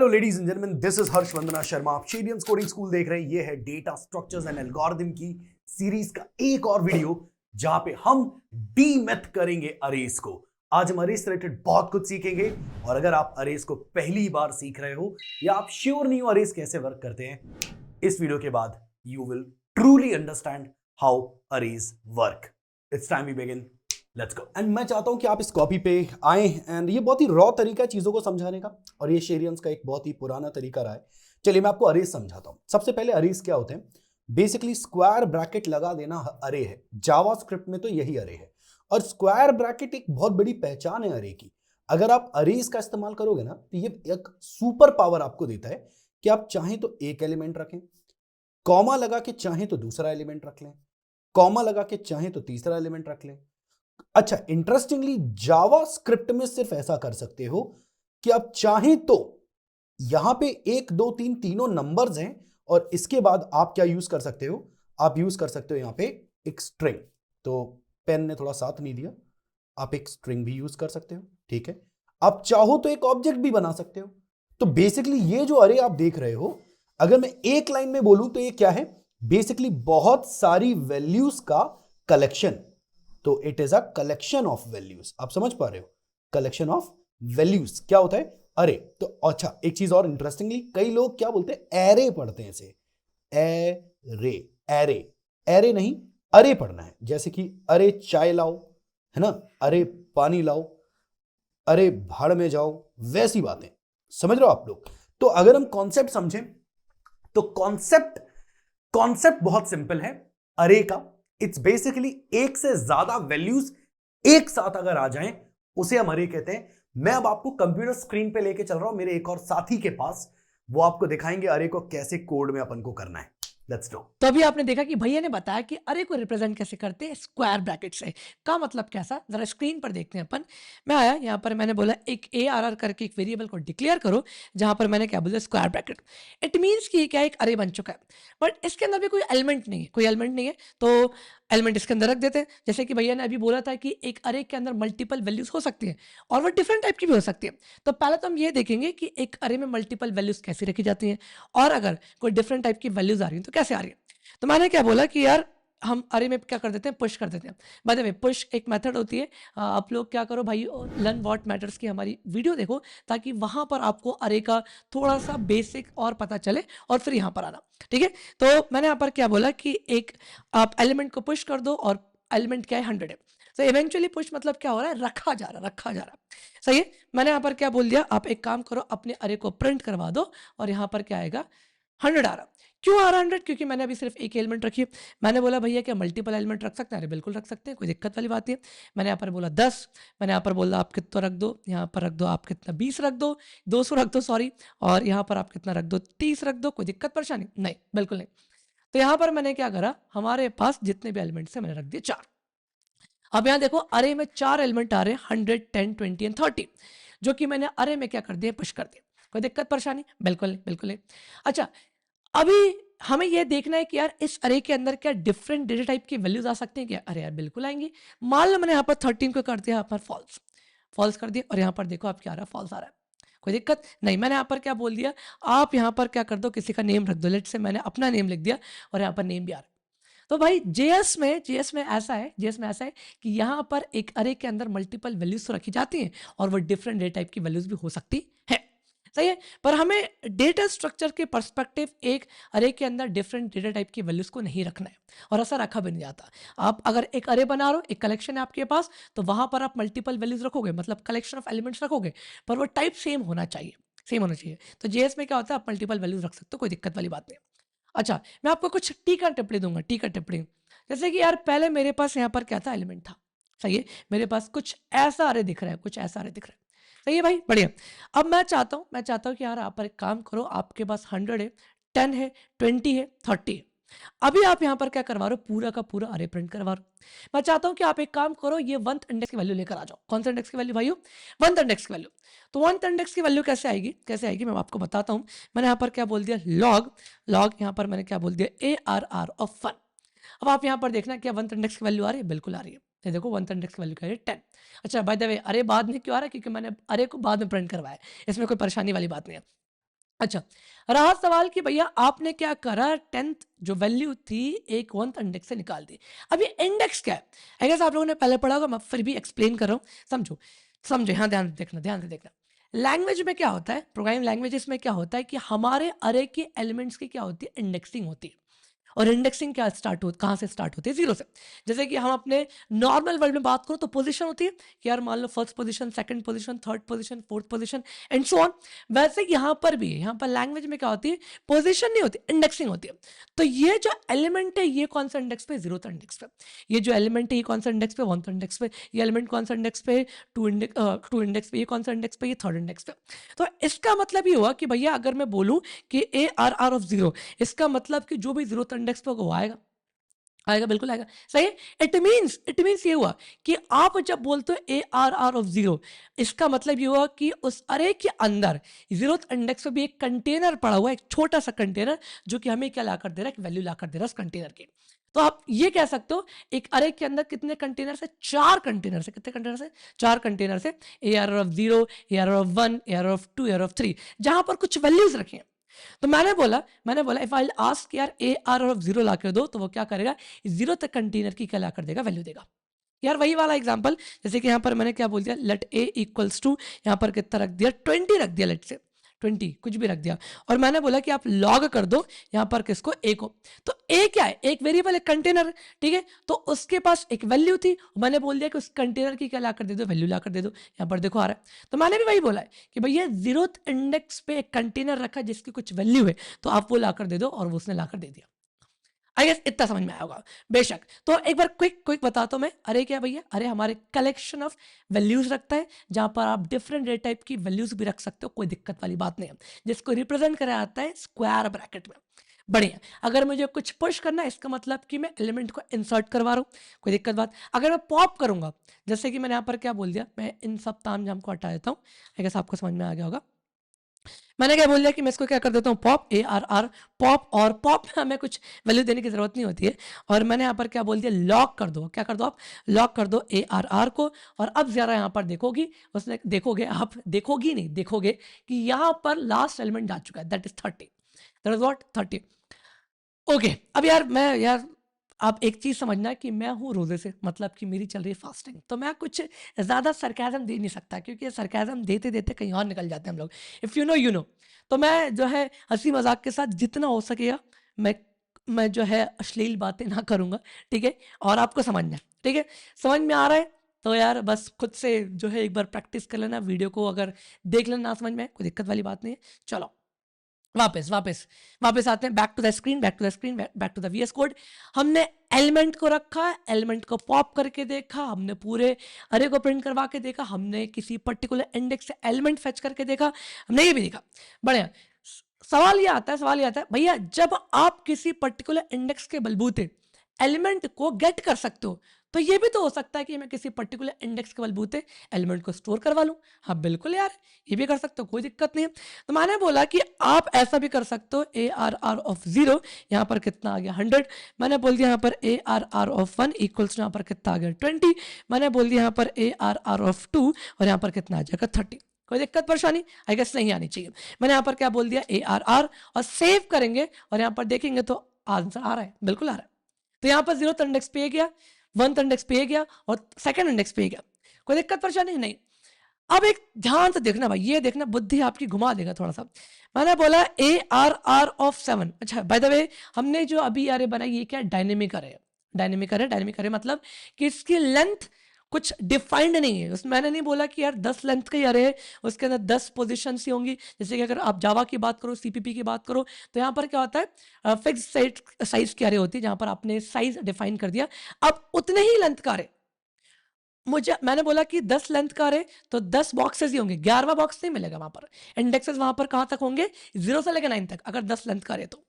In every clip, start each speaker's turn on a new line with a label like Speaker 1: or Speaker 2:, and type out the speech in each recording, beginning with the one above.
Speaker 1: Hello ladies and gentleman, this is Harsh Vandana Sharma. आप Sheryians coding school देख रहे हैं। ये है डेटा स्ट्रक्चर्स एंड एल्गोरिथम की सीरीज का एक और वीडियो जहां पे हम डीमेथ करेंगे अरेज को। आज हम अरेज से रिलेटेड बहुत कुछ सीखेंगे और अगर आप अरेज को पहली बार सीख रहे हो या आप श्योर नहीं हो अरेज कैसे वर्क करते हैं, इस वीडियो के बाद you will truly understand how arrays work. It's time we begin, let's go. And मैं चाहता हूं कि आप इस कॉपी पे आए एंड ये बहुत ही रॉ तरीका है चीजों को समझाने का और ये शेरियंस का एक बहुत ही पुराना तरीका रहा है। चलिए मैं आपको अरेज समझाता हूं। सबसे पहले अरेज क्या होते हैं? बेसिकली स्क्वायर ब्रैकेट लगा देना अरे है। जावास्क्रिप्ट में तो यही अरे है और स्क्वायर ब्रैकेट एक बहुत बड़ी पहचान है अरे की। अगर आप अरेज का इस्तेमाल करोगे ना तो ये एक सुपर पावर आपको देता है कि आप चाहें तो एक एलिमेंट रखें, कॉमा लगा के चाहें तो दूसरा एलिमेंट रख लें, कॉमा लगा के चाहें तो तीसरा एलिमेंट रख लें। अच्छा, इंटरेस्टिंगली जावा स्क्रिप्ट में सिर्फ ऐसा कर सकते हो कि आप चाहें तो यहां पे 1 2 3 तीनों नंबर्स हैं और इसके बाद आप क्या यूज कर सकते हो? आप यूज कर सकते हो यहां पे एक स्ट्रिंग। तो पेन ने थोड़ा साथ नहीं दिया, आप एक स्ट्रिंग भी यूज कर सकते हो, ठीक है। आप चाहो तो एक ऑब्जेक्ट भी बना सकते हो। तो बेसिकली ये जो अरे आप देख रहे हो, अगर मैं एक लाइन में बोलूं तो ये क्या है? बेसिकली बहुत सारी वैल्यूज का कलेक्शन। तो it is a collection of values. आप समझ पा रहे हो? कलेक्शन ऑफ वैल्यूज क्या होता है? अरे। तो अच्छा, एक चीज और इंटरेस्टिंगली, कई लोग क्या बोलते हैं? एरे पढ़ते हैं इसे। एरे, एरे, एरे नहीं, अरे पढ़ना है। जैसे कि अरे चाय लाओ, है ना, अरे पानी लाओ, अरे भाड़ में जाओ, वैसी बातें। समझ रहे हो आप लोग? तो अगर हम कॉन्सेप्ट समझें तो कॉन्सेप्ट बहुत सिंपल है अरे का। इट्स बेसिकली एक से ज्यादा वैल्यूज एक साथ अगर आ जाएं उसे हम अरे कहते हैं। मैं अब आपको कंप्यूटर स्क्रीन पे लेके चल रहा हूं मेरे एक और साथी के पास, वो आपको दिखाएंगे अरे को कैसे कोड में अपन को करना है। Let's do.
Speaker 2: तो अभी आपने देखा कि भैया ने बताया कि अरे को रिप्रेजेंट कैसे करते हैं स्क्वायर ब्रैकेट से। का मतलब कैसा, जरा स्क्रीन पर देखते हैं अपन। मैं आया यहाँ पर, मैंने बोला एक ए आर आर करके एक वेरिएबल को डिक्लेयर करो, जहाँ पर मैंने क्या बोला स्क्वायर ब्रैकेट। इट मीन्स कि क्या एक अरे बन चुका है, बट इसके अंदर भी कोई एलिमेंट नहीं है, कोई एलिमेंट नहीं है। तो एलिमेंट इसके अंदर रख देते हैं। जैसे कि भैया ने अभी बोला था कि एक अरे के अंदर मल्टीपल वैल्यूज हो सकती हैं और वो डिफरेंट टाइप की भी हो सकती है। तो पहले तो हम ये देखेंगे कि एक अरे में मल्टीपल वैल्यूज कैसे रखी जाती हैं और अगर कोई डिफरेंट टाइप की वैल्यूज आ रही हैं तो कैसे आ रही है। तो मैंने क्या बोला कि यार हम अरे में क्या कर देते हैं, पुश कर देते हैं। बाय द वे, पुश एक मेथड होती है। आप लोग क्या करो भाई, लर्न व्हाट मैटर्स की हमारी वीडियो देखो, ताकि वहाँ पर आपको अरे का थोड़ा सा बेसिक और पता चले और फिर यहाँ पर आना, ठीक है। तो मैंने यहाँ पर क्या बोला कि एक आप एलिमेंट को पुश कर दो और एलिमेंट क्या है, 100 है। तो इवेंचुअली पुश मतलब क्या हो रहा है, रखा जा रहा, रखा जा रहा। सही है। मैंने यहाँ पर क्या बोल दिया, आप एक काम करो, अपने अरे को प्रिंट करवा दो और यहाँ पर क्या आएगा, 100 आ रहा। क्यों आ रहा 100? क्योंकि मैंने अभी सिर्फ एक एलिमेंट रखी है। मैंने बोला भैया क्या मल्टीपल एलिमेंट रख सकते हैं? अरे बिल्कुल रख सकते हैं, कोई दिक्कत वाली बात नहीं है। मैंने यहाँ पर बोला 10, मैंने यहाँ पर बोला आप कितना रख दो, यहाँ पर रख दो आप कितना 20 रख दो, 200 रख दो सॉरी, और यहाँ पर आप कितना रख दो 30 रख दो, कोई दिक्कत परेशानी नहीं, बिल्कुल नहीं। तो यहाँ पर मैंने क्या करा, हमारे पास जितने भी एलिमेंट्स हैं मैंने रख दिए 4। अब यहाँ देखो अरे में 4 एलिमेंट आ रहे हैं, 100, 10, 20 एंड 30, जो कि मैंने अरे में क्या कर दिया, पुश कर दिया। कोई दिक्कत परेशानी? बिल्कुल नहीं, बिल्कुल नहीं। अच्छा, अभी हमें यह देखना है कि यार इस अरे के अंदर क्या डिफरेंट डेटा टाइप की वैल्यूज आ सकती हैं क्या? अरे यार बिल्कुल आएंगी। मान लो मैंने यहाँ पर 13 को कर दिया यहाँ पर फॉल्स, फॉल्स कर दिया, और यहाँ पर देखो आप क्या आ रहा है, फॉल्स आ रहा है। कोई दिक्कत नहीं। मैंने यहाँ पर क्या बोल दिया, आप यहाँ पर क्या कर दो, किसी का नेम रख दो। लेट से मैंने अपना नेम लिख दिया और यहाँ पर नेम भी आ रहा है। तो भाई जेएस में ऐसा है कि यहाँ पर एक अरे के अंदर मल्टीपल वैल्यूज तो रखी जाती हैं और वो डिफरेंट डेटा टाइप की वैल्यूज भी हो सकती है। सही है। पर हमें डेटा स्ट्रक्चर के पर्सपेक्टिव एक अरे के अंदर डिफरेंट डेटा टाइप की वैल्यूज को नहीं रखना है और ऐसा रखा भी नहीं जाता। आप अगर एक अरे बना रहे हो, एक कलेक्शन है आपके पास, तो वहां पर आप मल्टीपल वैल्यूज रखोगे, मतलब कलेक्शन ऑफ एलिमेंट्स रखोगे, पर वो टाइप सेम होना चाहिए, सेम होना चाहिए। तो जेएस में क्या होता है, आप मल्टीपल वैल्यूज रख सकते हो, कोई दिक्कत वाली बात नहीं। अच्छा, मैं आपको कुछ टीका टिप्पणी दूंगा, टीका टिप्पणी। जैसे कि यार पहले मेरे पास यहाँ पर क्या था, एलिमेंट था। सही है। मेरे पास कुछ ऐसा अरे दिख रहा है, कुछ ऐसा अरे दिख रहा है। सही है भाई, बढ़िया। अब मैं चाहता हूँ कि यार आप पर एक काम करो, आपके पास 100 है, 10 है, 20 है, 30 है। अभी आप यहाँ पर क्या करवा रहे हो, पूरा का पूरा अरे प्रिंट करवा रहे हो। मैं चाहता हूँ कि आप एक काम करो, ये 1th इंडेक्स की वैल्यू लेकर आ जाओ। कौन सा इंडेक्स की वैल्यू भाइयों? 1th इंडेक्स की वैल्यू। तो 1th इंडेक्स की वैल्यू कैसे आएगी, कैसे आएगी मैं आपको बताता हूँ। मैंने यहाँ पर क्या बोल दिया, लॉग, लॉग यहाँ पर मैंने क्या बोल दिया, ARR ऑफ 1। अब आप यहाँ पर देखना क्या 1th इंडेक्स की वैल्यू आ रही है, बिल्कुल आ रही है। ये देखो 1th इंडेक्स की वैल्यू क्या है, 10। अच्छा बाय द वे, अरे बाद में क्यों आ रहा है, क्योंकि मैंने अरे को बाद में प्रिंट करवाया है, इसमें कोई परेशानी वाली बात नहीं है। अच्छा, रहा सवाल कि भैया आपने क्या करा, 10th जो वैल्यू थी एक 1th इंडेक्स से निकाल दी। अब ये इंडेक्स क्या है? आई गेस आप लोगों ने पहले पढ़ा होगा, मैं फिर भी एक्सप्लेन कर रहा हूँ, समझो। समझे? हाँ, ध्यान से देखना। लैंग्वेज में क्या होता है, प्रोग्रामिंग लैंग्वेजेस में क्या होता है कि हमारे अरे के एलिमेंट्स की क्या होती है, इंडेक्सिंग होती है। और इंडेक्सिंग क्या स्टार्ट हो कहाँ से स्टार्ट होती है, जीरो से। जैसे कि हम अपने नॉर्मल वर्ल्ड में बात करो तो पोजीशन होती है कि यार मान लो first position, second position, third position, fourth position and so on. वैसे यहाँ पर भी यहाँ पर लैंग्वेज में क्या होती है, पोजीशन नहीं होती, इंडेक्सिंग होती है। तो ये जो एलिमेंट है ये कौन सा इंडेक्स पे, जीरोथ इंडेक्स पे। ये जो एलिमेंट है ये कौन सा इंडेक्स पे, 1th इंडेक्स पे। ये एलिमेंट कौन सा इंडेक्स पे, टू इंडेक्स पे। ये कौन सा इंडेक्स पे, ये 3rd इंडेक्स पे। तो इसका मतलब ये हुआ कि भैया अगर मैं बोलूं कि ARR ऑफ जीरो, इसका मतलब कि जो भी जीरोथ इंडेक्स पे होगा वो आएगा। आएगा, बिल्कुल आएगा, सही है। इट मीन्स ये हुआ कि आप जब बोलते हो ARR ऑफ जीरो, इसका मतलब ये हुआ कि उस अरे के अंदर जीरोथ इंडेक्स पे भी एक कंटेनर पड़ा हुआ है, एक छोटा सा कंटेनर, जो कि हमें क्या ला कर दे रहा है, एक वैल्यू ला कर दे रहा है उस कंटेनर की। तो आप ये कह सकते हो एक अरे के अंदर कितने कंटेनर से, 4 कंटेनर से। कितने कंटेनर से, 4 कंटेनर से। ARR of zero, ARR of 1, ARR of 2, ARR of 3, जहां पर कुछ वैल्यूज रखे हैं। तो मैंने बोला इफ आई आस्क यार ARR ऑफ जीरो ला कर दो, तो वो क्या करेगा, जीरो तक कंटेनर की क्या ला कर देगा, वैल्यू देगा। यार वही वाला एग्जांपल, जैसे कि यहाँ पर मैंने क्या बोल दिया, लेट A इक्वल्स टू, यहाँ पर कितना रख दिया, 20 रख दिया, लेट से 20 कुछ भी रख दिया। और मैंने बोला कि आप लॉग कर दो यहाँ पर किसको, A को। तो A क्या है, एक वेरिएबल, एक कंटेनर, ठीक है। तो उसके पास एक वैल्यू थी, मैंने बोल दिया कि उस कंटेनर की क्या ला कर दे दो, वैल्यू ला कर दे दो। यहाँ पर देखो आ रहा है। तो मैंने भी वही बोला है कि भैया जीरोथ इंडेक्स पे एक कंटेनर रखा जिसकी कुछ वैल्यू है, तो आप वो ला कर दे दो, और वो उसने ला कर दे दिया। आई गेस इतना समझ में आया होगा, बेशक। तो एक बार क्विक बताता हूं मैं, अरे क्या भैया, अरे हमारे कलेक्शन ऑफ वैल्यूज रखता है, जहां पर आप डिफरेंट डेटा टाइप की वैल्यूज भी रख सकते हो, कोई दिक्कत वाली बात नहीं है। जिसको रिप्रेजेंट करा जाता है स्क्वायर ब्रैकेट में। बढ़िया। अगर मुझे कुछ पुश करना है, इसका मतलब कि मैं एलिमेंट को इंसर्ट करवा रहा हूँ, कोई दिक्कत बात। अगर मैं पॉप करूंगा, जैसे कि मैंने यहाँ पर क्या बोल दिया, मैं इन सब ताम झाम को हटा देता हूँ, आई गेस आपको समझ में आ गया होगा। मैंने क्या बोल दिया कि मैं इसको क्या कर देता हूँ, पॉप, ARR पॉप। और पॉप में हमें कुछ वैल्यू देने की जरूरत नहीं होती है। और मैंने यहाँ पर क्या बोल दिया, लॉक कर दो। क्या कर दो आप, लॉक कर दो ARR को। और अब जरा यहाँ पर देखोगी, उसने देखोगे, आप देखोगी नहीं, देखोगे कि यहाँ पर लास्ट एलिमेंट जा चुका है, that is 30। That is what, 30। Okay. अब यार आप एक चीज समझना कि मैं हूँ रोजे से, मतलब कि मेरी चल रही है फास्टिंग, तो मैं कुछ ज्यादा सरकाजम दे नहीं सकता, क्योंकि सरकाजम देते देते कहीं और निकल जाते हैं हम लोग। If you know you know. तो मैं जो है हंसी मजाक के साथ जितना हो सकेगा, मैं मैं जो है अश्लील बातें ना करूंगा, ठीक है। और आपको समझना है, ठीक है, समझ में आ रहा है। तो यार बस खुद से जो है एक बार प्रैक्टिस कर लेना, वीडियो को अगर देख लेना, ना समझ में आए कोई दिक्कत वाली बात नहीं है। चलो वापस वापस वापस आते हैं, back to the screen, back to the VS code. हमने एलिमेंट को रखा, एलिमेंट को पॉप करके देखा, हमने पूरे अरे को प्रिंट करवा के देखा, हमने किसी पर्टिकुलर इंडेक्स से एलिमेंट फेच करके देखा, हमने ये भी देखा। बढ़िया। सवाल ये आता है भैया, जब आप किसी पर्टिकुलर इंडेक्स के बलबूते एलिमेंट को गेट कर सकते हो, तो ये भी तो हो सकता है कि मैं किसी पर्टिकुलर इंडेक्स के बलबूते एलिमेंट को स्टोर करवा लूं। हाँ बिल्कुल यार, ये भी कर सकते हो, कोई दिक्कत नहीं है। तो मैंने बोला कि आप ऐसा भी कर सकते हो, ARR ऑफ जीरो, यहाँ पर कितना आ गया, 100। मैंने बोल दिया यहाँ पर ARR ऑफ 1 इक्वल्स यहाँ पर कितना आ गया, 20। मैंने बोल दिया यहाँ पर ARR ऑफ 2, और यहाँ पर कितना आ जाएगा, 30। कोई दिक्कत परेशानी आई गेस नहीं आनी चाहिए। मैंने यहाँ पर क्या बोल दिया, ARR, और सेव करेंगे और यहाँ पर देखेंगे तो आंसर आ रहा है, बिल्कुल आ रहा है। तो यहाँ पर जीरो इंडेक्स पे गया, 1th इंडेक्स पे गया, और 2nd इंडेक्स पे गया। कोई दिक्कत परेशानी नहीं। अब एक ध्यान से देखना भाई, ये देखना, बुद्धि आपकी घुमा देगा थोड़ा सा। मैंने बोला ARR ऑफ 7। अच्छा बाय द वे, हमने जो अभी अरे बनाई, ये क्या, डायनेमिक अरे। डायनेमिक अरे मतलब कि इसकी लेंथ कुछ डिफाइंड नहीं है। उसमें मैंने नहीं बोला कि यार 10 लेंथ का ही अरे है, उसके अंदर 10 पोजीशन ही होंगी। जैसे कि अगर आप जावा की बात करो, CPP की बात करो, तो यहाँ पर क्या होता है, फिक्स साइज की अरे होती है, जहाँ पर आपने साइज डिफाइन कर दिया। अब उतने ही लेंथ का अरे, मैंने बोला कि 10 लेंथ का अरे, तो 10 बॉक्सेस ही होंगे, 11वां बॉक्स नहीं मिलेगा वहां पर। इंडेक्सेस वहां पर कहां तक होंगे, 0 से लेकर 9 तक, अगर 10 लेंथ का अरे तो।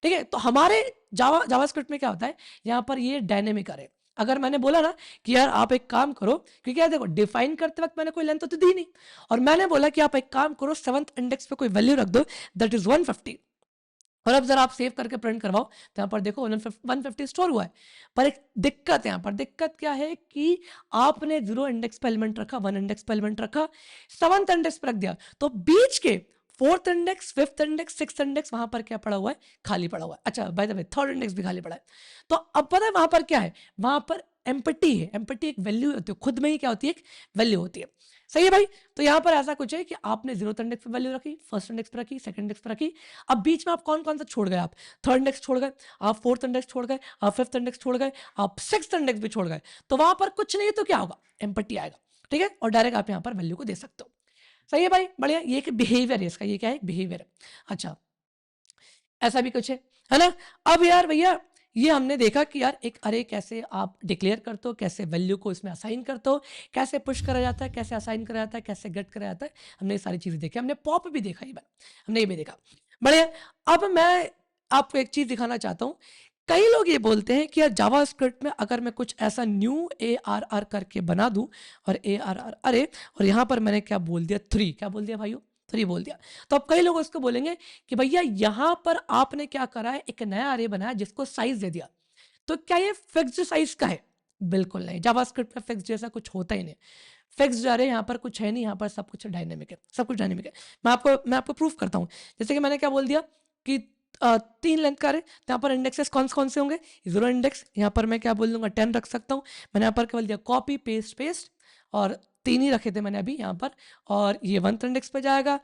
Speaker 2: ठीक है। तो हमारे जावास्क्रिप्ट में क्या होता है, यहाँ पर ये डायनेमिक अरे। अगर मैंने बोला ना कि यार आप एक काम करो, क्योंकि यार देखो डिफाइन करते वक्त मैंने कोई लेंथ तो दी नहीं, और मैंने बोला कि आप एक काम करो, 7th इंडेक्स पे कोई वैल्यू रख दो, दैट इज 150। और अब जरा आप सेव करके प्रिंट करवाओ, तो यहाँ पर देखो 150 स्टोर हुआ है। पर एक दिक्कत है, यहाँ पर दिक्कत क्या है कि आपने 0 इंडेक्स पे एलिमेंट रखा, 1 इंडेक्स पे एलिमेंट रखा, 7th इंडेक्स पे रख दिया, तो बीच के fourth index, fifth index, sixth index वहां पर क्या पड़ा हुआ है? खाली पड़ा हुआ है। अच्छा by the way third index भी खाली पड़ा है। तो अब पता है वहां पर क्या है? वहां पर एम्पटी है। एम्पटी एक वैल्यू होती है, खुद में ही क्या होती है? एक वैल्यू होती है। सही है भाई। तो यहाँ पर ऐसा कुछ है कि आपने जीरोथ इंडेक्स पे वैल्यू रखी, फर्स्ट इंडेक्स पे रखी, सेकंड इंडेक्स पे रखी। अब बीच में आप कौन कौन सा छोड़ गए? आप थर्ड इंडेक्स छोड़ गए, आप फोर्थ इंडेक्स छोड़ गए, आप फिफ्थ इंडेक्स छोड़ गए, आप सिक्स्थ इंडेक्स भी छोड़ गए। तो वहां पर कुछ नहीं है तो क्या होगा? एम्पटी आएगा। ठीक है, और डायरेक्ट आप यहाँ पर वैल्यू को दे सकते हो। सही है भाई, बढ़िया। ये एक बिहेवियर है इसका, ये क्या है? बिहेवियर। अच्छा, ऐसा भी कुछ है ना? अब यार भैया ये हमने देखा कि यार एक अरे कैसे आप डिक्लेयर करते हो, कैसे वैल्यू को इसमें असाइन करते हो, कैसे पुश करा जाता है, कैसे असाइन करा जाता है, कैसे गेट करा जाता है। हमने ये सारी चीजें देखी, हमने पॉप भी देखा, ये बार हमने ये भी देखा। बढ़िया। अब मैं आपको एक चीज दिखाना चाहता हूँ। कई लोग ये बोलते हैं कि यार जावास्क्रिप्ट में अगर मैं कुछ ऐसा न्यू ARR करके बना दूं, और ARR अरे, और यहाँ पर मैंने क्या बोल दिया? 3। क्या बोल दिया भाइयों? 3 बोल दिया। तो अब कई लोग उसको बोलेंगे कि भैया यहाँ पर आपने क्या करा है? एक नया अरे बनाया जिसको साइज दे दिया। तो क्या ये फिक्स्ड साइज का है? बिल्कुल नहीं। जावास्क्रिप्ट में फिक्स जैसा कुछ होता ही नहीं। फिक्स अरे यहाँ पर कुछ है नहीं, यहाँ पर सब कुछ डायनेमिक है, सब कुछ डायनेमिक है। मैं आपको प्रूफ करता हूँ। जैसे कि मैंने क्या बोल दिया कि 3 लेंथ का अरे, तो यहाँ पर इंडेक्सेस कौन कौन से होंगे? 0 इंडेक्स। यहाँ पर मैं क्या बोल दूंगा? 10 रख सकता हूँ। मैंने यहाँ पर क्या बोल दिया? कॉपी पेस्ट पेस्ट, और 3 ही रखे थे मैंने अभी यहाँ पर, और ये 1th इंडेक्स पे जाएगा,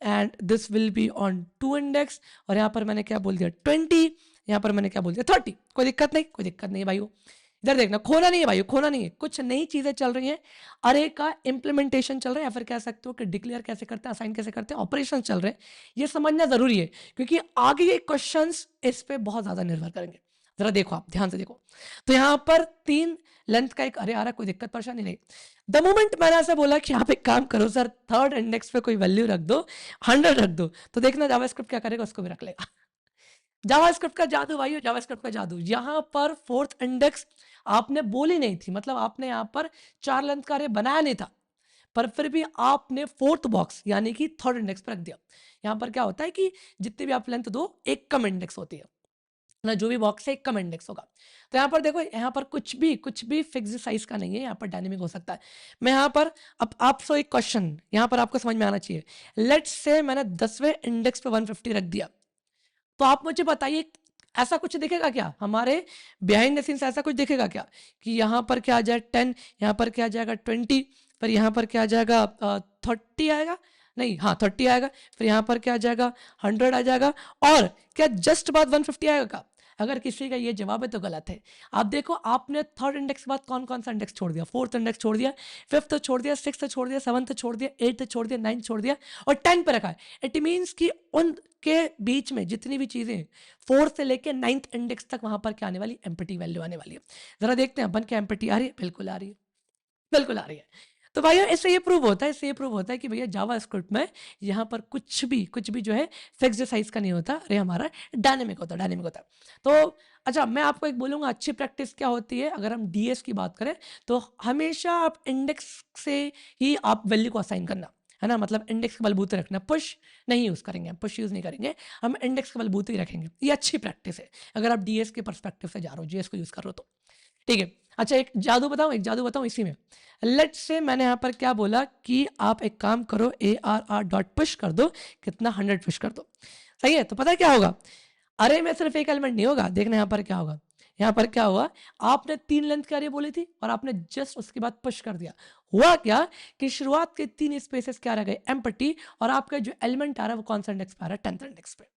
Speaker 2: and this will be on 2 index. और यहाँ पर मैंने क्या बोल दिया? 20। यहाँ पर मैंने क्या बोल दिया? 30। कोई दिक्कत नहीं, कोई दिक्कत नहीं है भाइयों। इधर देखना, खोना नहीं है भाइयों, खोना नहीं है। कुछ नई चीजें चल रही हैं, अरे का इंप्लीमेंटेशन चल रहा है, या फिर कह सकते हो कि डिक्लेयर कैसे करते हैं, असाइन कैसे करते हैं, ऑपरेशन चल रहे हैं। ये समझना जरूरी है, क्योंकि आगे के क्वेश्चंस इस पे बहुत ज्यादा निर्भर करेंगे। जरा देखो, आप ध्यान से देखो। तो यहाँ पर 3 लेंथ का एक अरे आ रहा है, कोई दिक्कत परेशानी नहीं। द मोमेंट मैंने ऐसा बोला कि आप एक काम करो सर, थर्ड इंडेक्स पे कोई वैल्यू रख दो, 100 रख दो, तो देखना जावास्क्रिप्ट क्या करेगा, उसको भी रख लेगा। जावास्क्रिप्ट का जादू भाइयों, जावास्क्रिप्ट का जादू। यहाँ पर फोर्थ इंडेक्स आपने बोली नहीं थी, मतलब आपने यहाँ पर 4 लेंथ का अरे बनाया नहीं था, पर फिर भी आपने फोर्थ बॉक्स यानी कि थर्ड इंडेक्स पर रख दिया। यहाँ पर क्या होता है कि जितनी भी आप लेंथ दो, एक कम इंडेक्स होती है ना, जो भी बॉक्स है एक कम इंडेक्स होगा। तो यहाँ पर देखो, यहाँ पर कुछ भी फिक्स साइज का नहीं है, यहाँ पर डायनेमिक हो सकता है। मैं यहाँ पर अब आपसे एक क्वेश्चन यहाँ पर आपको समझ में आना चाहिए। लेट्स से मैंने 10वें इंडेक्स पे 150 रख दिया, तो आप मुझे बताइए ऐसा कुछ दिखेगा क्या हमारे बिहाइंड द सीन्स? ऐसा कुछ दिखेगा क्या कि यहाँ पर क्या आ जाए 10, यहाँ पर क्या आ जाएगा 20, पर यहाँ पर क्या आ जाएगा 30 आएगा? नहीं, हाँ 30 आएगा। फिर यहाँ पर क्या आ जाएगा? 100 आ जाएगा। और क्या जस्ट बाद 150 आएगा क्या? अगर किसी का ये जवाब है तो गलत है। आप देखो, आपने थर्ड इंडेक्स के बाद कौन कौन सा इंडेक्स छोड़ दिया? फोर्थ इंडेक्स छोड़ दिया, फिफ्थ छोड़ दिया, सिक्स्थ छोड़ दिया, सेवंथ छोड़ दिया, एट्थ छोड़ दिया, 9th छोड़ दिया, और 10 पे रखा है। इट मीन्स कि उनके बीच में जितनी भी चीजें, 4th से लेके 9th इंडेक्स तक, वहां पर क्या आने वाली? एम्पटी वैल्यू आने वाली है। जरा देखते हैं अपन, क्या एम्पटी आ रही है? बिल्कुल आ रही है, बिल्कुल आ रही है। तो भाइयों इससे ये प्रूव होता है, इससे ये प्रूव होता है कि भैया जावास्क्रिप्ट में यहाँ पर कुछ भी जो है फिक्स्ड साइज का नहीं होता, अरे हमारा डायनेमिक होता है, डायनेमिक होता है। तो अच्छा, मैं आपको एक बोलूँगा, अच्छी प्रैक्टिस क्या होती है अगर हम डीएस की बात करें, तो हमेशा आप इंडेक्स से ही आप वैल्यू को असाइन करना, है ना? मतलब इंडेक्स के बलबूते रखना, पुश नहीं यूज़ करेंगे, पुश यूज़ नहीं करेंगे, हम इंडेक्स के बलबूते ही रखेंगे। ये अच्छी प्रैक्टिस है अगर आप डीएस के परस्पेक्टिव से जा रहे हो, जीएस को यूज़ कर रहे हो तो। ठीक है। अच्छा, एक जादू बताऊं, एक जादू बताऊं इसी में। लेट्स से मैंने यहाँ पर क्या बोला कि आप एक काम करो, ARR डॉट पुश कर दो, कितना? 100 पुश कर दो। सही है। तो पता है क्या होगा? अरे में सिर्फ एक एलिमेंट नहीं होगा, देखना यहाँ पर क्या होगा। यहाँ पर क्या हुआ? आपने 3 लेंथ की अरे बोली थी, और आपने जस्ट उसके बाद पुश कर दिया। हुआ क्या कि शुरुआत के 3 स्पेसेस क्या रह गए? एम्प्टी। और आपका जो एलिमेंट आ रहा है वो कौन सा इंडेक्स पे आ रहा है? 10th इंडेक्स पे।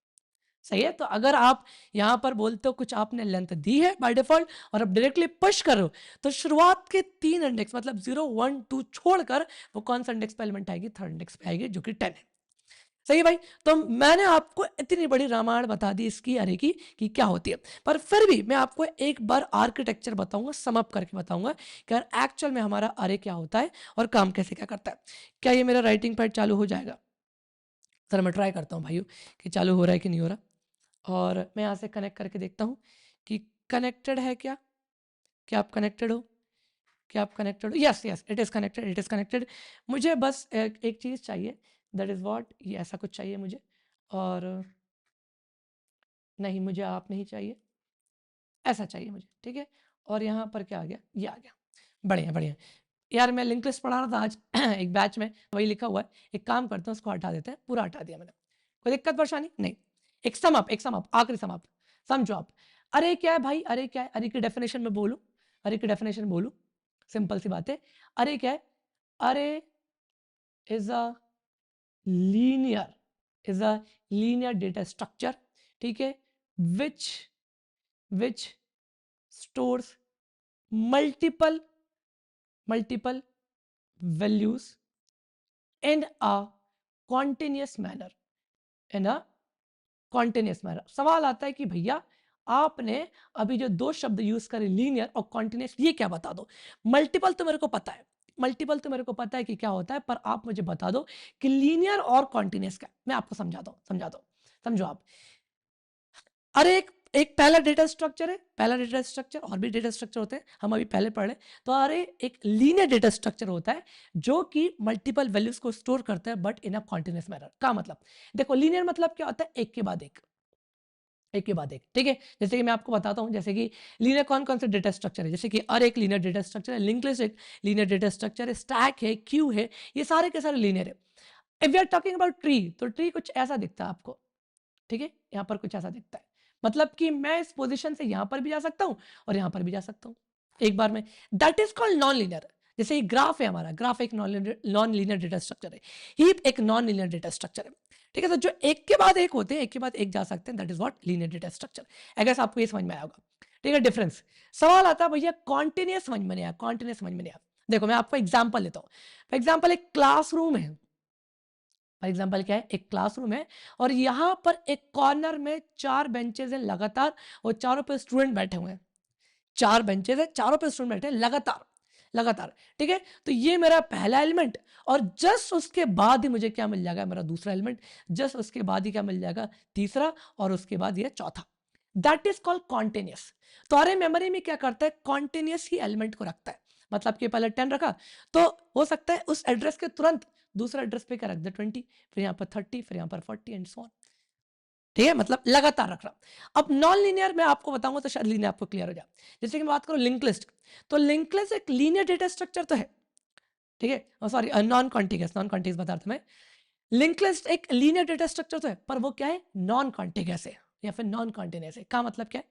Speaker 2: सही है। तो अगर आप यहाँ पर बोलते हो कुछ आपने लेंथ दी है बाय डिफॉल्ट, और अब डायरेक्टली पुश करो, तो शुरुआत के 3 इंडेक्स मतलब 0 1 2 छोड़कर वो कौन सा इंडेक्स पे एलिमेंट आएगी? थर्ड इंडेक्स पे आएगी, जो कि 10 है। सही है भाई। तो मैंने आपको इतनी बड़ी रामायण बता दी इसकी अरे की कि क्या होती है, पर फिर भी मैं आपको एक बार आर्किटेक्चर बताऊंगा, सम अप करके बताऊंगा कि एक्चुअल में हमारा अरे क्या होता है और काम कैसे क्या करता है। क्या ये मेरा राइटिंग पैड चालू हो जाएगा? सर मैं ट्राई करता हूँ भाइयों कि चालू हो रहा है कि नहीं हो रहा, और मैं यहाँ से कनेक्ट करके देखता हूँ कि कनेक्टेड है क्या? क्या आप कनेक्टेड हो? क्या आप कनेक्टेड हो? Yes yes, it is connected, it is connected. मुझे बस एक चीज़ चाहिए, दैट इज़ व्हाट, ये ऐसा कुछ चाहिए मुझे। और नहीं, मुझे आप नहीं चाहिए, ऐसा चाहिए मुझे। ठीक है। और यहाँ पर क्या आ गया? ये आ गया। बढ़िया बढ़िया। यार मैं लिंक लिस्ट पढ़ा रहा था आज एक बैच में, वही लिखा हुआ है। एक काम करते हैं, उसको हटा देते हैं, पूरा हटा दिया मैंने। कोई दिक्कत परेशानी नहीं। एक सम अप आखिरी सम अप समझो आप। अरे क्या है भाई, अरे क्या है, अरे की डेफिनेशन में बोलूं, अरे की डेफिनेशन बोलूं, सिंपल सी बात है। अरे क्या है, अरे is a linear is a linear data structure, ठीक है, which stores multiple values in a continuous manner, in a continuous manner। सवाल आता है कि भैया आपने अभी जो दो शब्द यूज करे लीनियर और कॉन्टिन्यूस, ये क्या बता दो। मल्टीपल तो मेरे को पता है, मल्टीपल तो मेरे को पता है कि क्या होता है, पर आप मुझे बता दो कि लीनियर और कॉन्टिन्यूस क्या। मैं आपको समझा दो समझो आप। अरे एक पहला डेटा स्ट्रक्चर है, पहला डेटा स्ट्रक्चर, और भी डेटा स्ट्रक्चर होते हैं, हम अभी पहले पढ़े। तो अरे एक लीनियर डेटा स्ट्रक्चर होता है जो कि मल्टीपल वैल्यूज को स्टोर करता है but in a continuous manner. का मतलब देखो, लीनियर मतलब क्या होता है, एक के बाद एक, एक के बाद एक, ठीक है। जैसे कि मैं आपको बताता हूं, जैसे कि लीनियर कौन कौन से डेटा स्ट्रक्चर है, जैसे कि अरे एक लीनियर डेटा स्ट्रक्चर है, लिंक लिस्ट एक लीनियर डेटा स्ट्रक्चर है, स्टैक है, क्यू है, ये सारे के सारे लीनियर है। If we are talking about tree, तो ट्री कुछ ऐसा दिखता है आपको, ठीक है, यहाँ पर कुछ ऐसा दिखता है। मतलब कि मैं इस पोजीशन से यहाँ पर भी जा सकता हूँ और यहाँ पर भी जा सकता हूँ एक बार में। That is called non linear. जैसे ये ग्राफ है, हमारा ग्राफ एक नॉन लीनियर डेटा स्ट्रक्चर है, हीप एक नॉन लीनियर डेटा स्ट्रक्चर है, ठीक है। तो जो एक के बाद एक होते हैं, एक के बाद एक जा सकते हैं, that is what linear data structure. अगर आपको ये समझ में आया होगा, ठीक है। डिफरेंस सवाल आता है भैया कॉन्टिन्यूस समझ में नहीं आया, कॉन्टिन्यूस समझ में नहीं आया। देखो मैं आपको एग्जाम्पल लेता हूँ। फॉर एग्जाम्पल एक क्लासरूम है, फॉर एग्जाम्पल क्या है, एक क्लासरूम है और यहाँ पर एक कॉर्नर में 4 बेंचेज हैं लगातार, और चारों पे स्टूडेंट बैठे हुए हैं। 4 बेंचेज है, चारों पे स्टूडेंट बैठे हैं लगातार लगातार, ठीक है। तो ये मेरा पहला एलिमेंट, और जस्ट उसके बाद ही मुझे क्या मिल जाएगा, मेरा दूसरा एलिमेंट, जस्ट उसके बाद ही क्या मिल जाएगा, तीसरा, और उसके बाद ये चौथा। That is called continuous. तो अरे मेमोरी में क्या करता है, कॉन्टिन्यूस ही एलिमेंट को रखता है। मतलब कि पहले 10 रखा, तो हो सकता है उस एड्रेस के तुरंत दूसरा एड्रेस पे क्या रख दे, 20, फिर यहाँ पर 30, फिर यहाँ पर 40 एंड सो ऑन, ठीक है, मतलब लगातार रख रहा। अब नॉन लीनियर मैं आपको बताऊंगा तो शायद लीनियर आपको क्लियर हो जाए। जैसे कि मैं बात करूं लिंक लिस्ट, तो लिंक लिस्ट एक लीनियर डेटा स्ट्रक्चर तो है, ठीक है, सॉरी नॉन कॉन्टिग्यूस बता रहा था मैं। लिंक लिस्ट एक लीनियर डेटा स्ट्रक्चर तो है, पर वो क्या है, नॉन कॉन्टिग्यूस है या फिर नॉन कॉन्टिन्यूस है। का मतलब क्या है,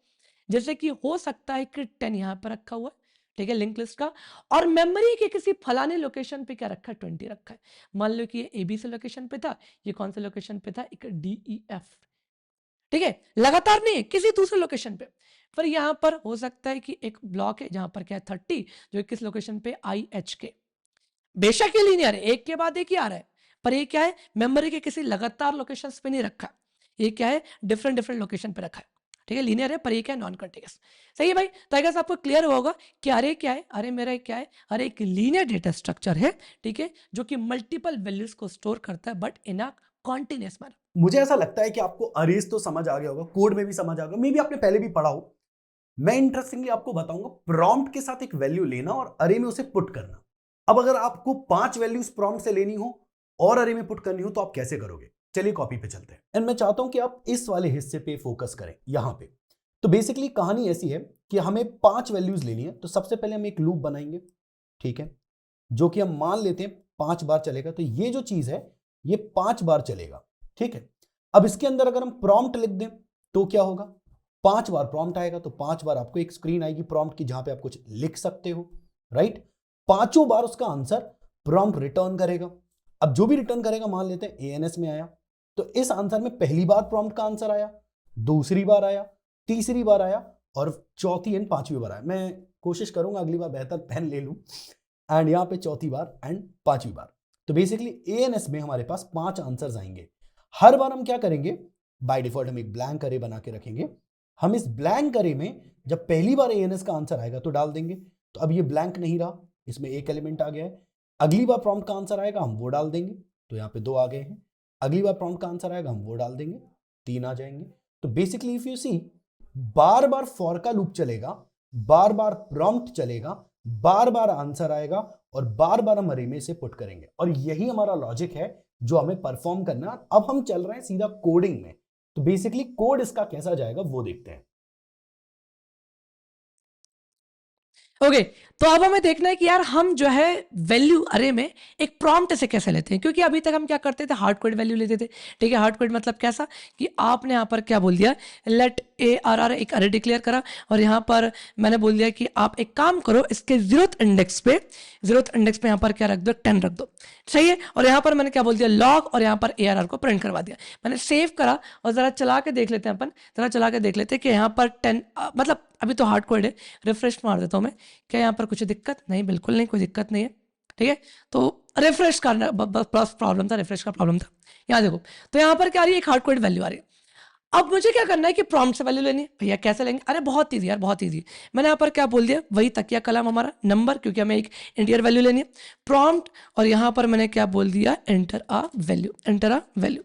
Speaker 2: जैसे कि हो सकता है कि 10 यहाँ पर रखा हुआ है, ठीक है, लिंक लिस्ट का, और मेमोरी के किसी फलाने लोकेशन पे क्या रखा है, 20 रखा है। मान लो कि ये ए बी से लोकेशन पे था, ये कौन से लोकेशन पे था, एक डी ई एफ, ठीक है, लगातार नहीं है, किसी दूसरे लोकेशन पे। फिर यहां पर हो सकता है कि एक ब्लॉक है जहां पर क्या है 30, जो किस लोकेशन पे, आई एच के। बेशक ये लीनियर है, एक के बाद एक ही आ रहा है, पर ये क्या है, मेमोरी के किसी लगातार लोकेशन पे नहीं रखा, ये क्या है, डिफरेंट डिफरेंट लोकेशन पे रखा है, ठीक है। लीनियर है पर ये क्या है, नॉन कॉन्टिग्यूस। सही है भाई। तो आई गेस आपको क्लियर होगा कि अरे क्या है, अरे मेरा क्या है, अरे एक लीनियर डेटा स्ट्रक्चर है, ठीक है, जो कि मल्टीपल वैल्यूज को स्टोर करता है but in a continuous manner.
Speaker 1: मुझे ऐसा लगता है कि आपको अरेज तो समझ आ गया होगा, कोड में भी समझ आ गया, मे भी आपने पहले भी पढ़ा हो। मैं इंटरेस्टिंगली आपको बताऊंगा, प्रॉम्प्ट के साथ एक वैल्यू लेना और अरे में उसे पुट करना। अब अगर आपको 5 वैल्यूज प्रॉम्प्ट से लेनी हो और अरे में पुट करनी हो तो आप कैसे करोगे, चलिए कॉपी पे चलते हैं। एंड मैं चाहता हूं कि आप इस वाले हिस्से पे फोकस करें, यहां पे। तो बेसिकली कहानी ऐसी है कि हमें 5 वैल्यूज लेनी है। तो सबसे पहले हम एक लूप बनाएंगे, ठीक है, जो कि हम मान लेते हैं 5 बार चलेगा। तो ये जो चीज है ये 5 बार चलेगा, ठीक है। अब इसके अंदर अगर हम प्रॉम्प्ट लिख दें तो क्या होगा, 5 बार प्रॉम्प्ट आएगा, तो 5 बार आपको एक स्क्रीन आएगी प्रॉम्प्ट की जहां पे आप कुछ लिख सकते हो, राइट। 5 बार उसका आंसर प्रॉम्प्ट रिटर्न करेगा। अब जो भी रिटर्न करेगा, मान लेते हैं एएनएस में आया, तो इस आंसर में पहली बार प्रॉम्प्ट का आंसर आया, दूसरी बार आया, तीसरी बार आया और चौथी एंड पांचवी बार आया। मैं कोशिश करूंगा अगली बार बेहतर पेन ले लूं। एंड यहाँ पे चौथी बार एंड पांचवी बार। तो बेसिकली एएनएस में हमारे पास 5 आंसर्स आएंगे। हर बार हम क्या करेंगे, बाय डिफॉल्ट हम एक ब्लैंक अरे बना के रखेंगे। हम इस ब्लैंक अरे में जब पहली बार एएनएस का आंसर आएगा तो डाल देंगे। तो अब ये ब्लैंक नहीं रहा, इसमें एक एलिमेंट आ गया है। अगली बार प्रॉम्प्ट का आंसर आएगा, हम वो डाल देंगे, तो यहाँ पे 2 आ गए हैं। अगली बार प्रॉम्प्ट का आंसर आएगा, हम वो डाल देंगे, 3 आ जाएंगे। तो बेसिकली इफ यू सी, बार बार फॉर का लूप चलेगा, बार बार प्रॉम्प्ट चलेगा, बार बार आंसर आएगा और बार बार हम अरे में से पुट करेंगे। और यही हमारा लॉजिक है जो हमें परफॉर्म करना। अब हम चल रहे हैं सीधा कोडिंग में। तो बेसिकली कोड इसका कैसा जाएगा वो देखते हैं।
Speaker 2: ओके, तो अब हमें देखना है कि यार हम जो है वैल्यू अरे में एक प्रॉम्प्ट से कैसे लेते हैं, क्योंकि अभी तक हम क्या करते थे, हार्ड कोड वैल्यू लेते थे। ठीक है, हार्ड कोड मतलब कैसा कि आपने यहाँ पर क्या बोल दिया, लेट ए आर आर, एक अरे डिक्लेयर करा, और यहाँ पर मैंने बोल दिया कि आप एक काम करो, इसके जीरोथ इंडेक्स पे यहाँ पर क्या रख दो, 10 रख दो। सही है, और यहाँ पर मैंने क्या बोल दिया, लॉग, और यहाँ पर ए आर आर को प्रिंट करवा दिया। मैंने सेव करा और जरा चला के देख लेते हैं अपन, जरा चला के देख लेते हैं कि यहाँ पर 10 मतलब अभी तो हार्ड कोड है, रिफ्रेश मार देता हूँ मैं। क्या यहाँ पर कुछ दिक्कत नहीं, बिल्कुल नहीं, कोई दिक्कत नहीं है। ठीक है, तो रिफ्रेश करना बस प्रॉब्लम था, रिफ्रेश का प्रॉब्लम था। यहाँ देखो, तो यहाँ पर क्या आ रही है, एक हार्ड कोड वैल्यू आ रही है। अब मुझे क्या करना है कि प्रॉम्प्ट से वैल्यू लेनी है। भैया कैसे लेंगे, अरे बहुत ईजी यार, बहुत ईजी। मैंने यहाँ पर क्या बोल दिया, वही तकिया कलम हमारा नंबर, क्योंकि हमें एक इंटीजर वैल्यू लेनी है, प्रॉम्प्ट, और यहाँ पर मैंने क्या बोल दिया, enter a value, enter a value.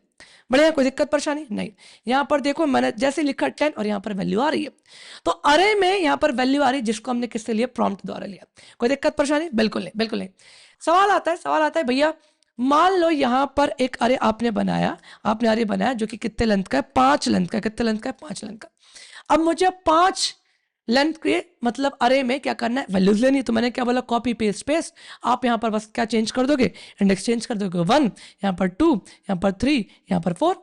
Speaker 2: बढ़िया, कोई दिक्कत परेशानी नहीं। यहाँ पर देखो मैंने जैसे लिखा 10 और यहाँ पर वैल्यू आ रही है, तो अरे में यहाँ पर वैल्यू आ रही है जिसको हमने किससे लिया, प्रॉम्प्ट द्वारा लिया। कोई दिक्कत परेशानी, बिल्कुल नहीं, बिल्कुल नहीं। सवाल आता है भैया, मान लो यहाँ पर एक अरे आपने अरे बनाया जो कि कितने लेंथ का है, 5 लेंथ का। कितने लेंथ का है, 5 लेंथ का। अब मुझे 5 लेंथ के मतलब अरे में क्या करना है, वैल्यूज लेनी है। तो मैंने क्या बोला, कॉपी पेस्ट पेस्ट। आप यहाँ पर बस क्या चेंज कर दोगे, इंडेक्स चेंज कर दोगे, 1, यहाँ पर 2, यहाँ पर 3, यहाँ पर 4,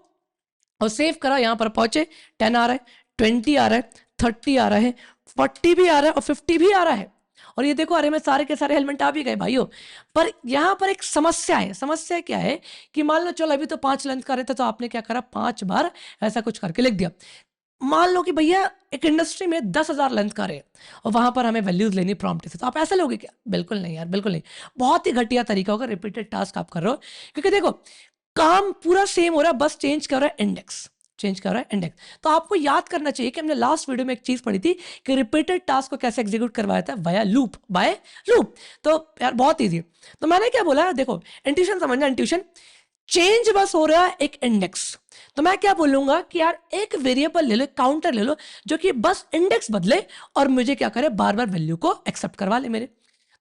Speaker 2: और सेव करा। यहाँ पर पहुंचे, 10 आ रहा है, 20 आ रहा है, 30 आ रहा है, 40 भी आ रहा है, और 50 भी आ रहा है। और ये देखो अरे में सारे के सारे एलिमेंट आ भी गए भाइयों। पर यहाँ पर एक समस्या है। समस्या क्या है कि मान लो चलो अभी तो 5 लेंथ का रहे थे, तो आपने क्या करा, 5 बार ऐसा कुछ करके लिख दिया। मान लो कि भैया एक इंडस्ट्री में 10,000 लेंथ का रहे और वहां पर हमें वैल्यूज लेनी प्रॉम्प्ट से, तो आप ऐसे लोगे क्या, बिल्कुल नहीं यार, बिल्कुल नहीं। बहुत ही घटिया तरीका होगा, रिपीटेड टास्क आप कर रहे हो, क्योंकि देखो काम पूरा सेम हो रहा है, बस चेंज कर रहा है इंडेक्स, चेंज कर रहा है इंडेक्स। तो आपको याद करना चाहिए कि हमने लास्ट वीडियो में एक चीज पढ़ी थी कि रिपीटेड टास्क को कैसे एग्जीक्यूट करवाया था, वाया लूप, बाय लूप। तो यार बहुत ईजी। तो मैंने क्या बोला, देखो इंट्यूशन समझना, इंट्यूशन चेंज बस हो रहा है एक इंडेक्स। तो मैं क्या बोलूंगा कि यार एक वेरिएबल ले लो, काउंटर ले लो, जो कि बस इंडेक्स बदले और मुझे क्या करे, बार बार वैल्यू को एक्सेप्ट करवा ले मेरे।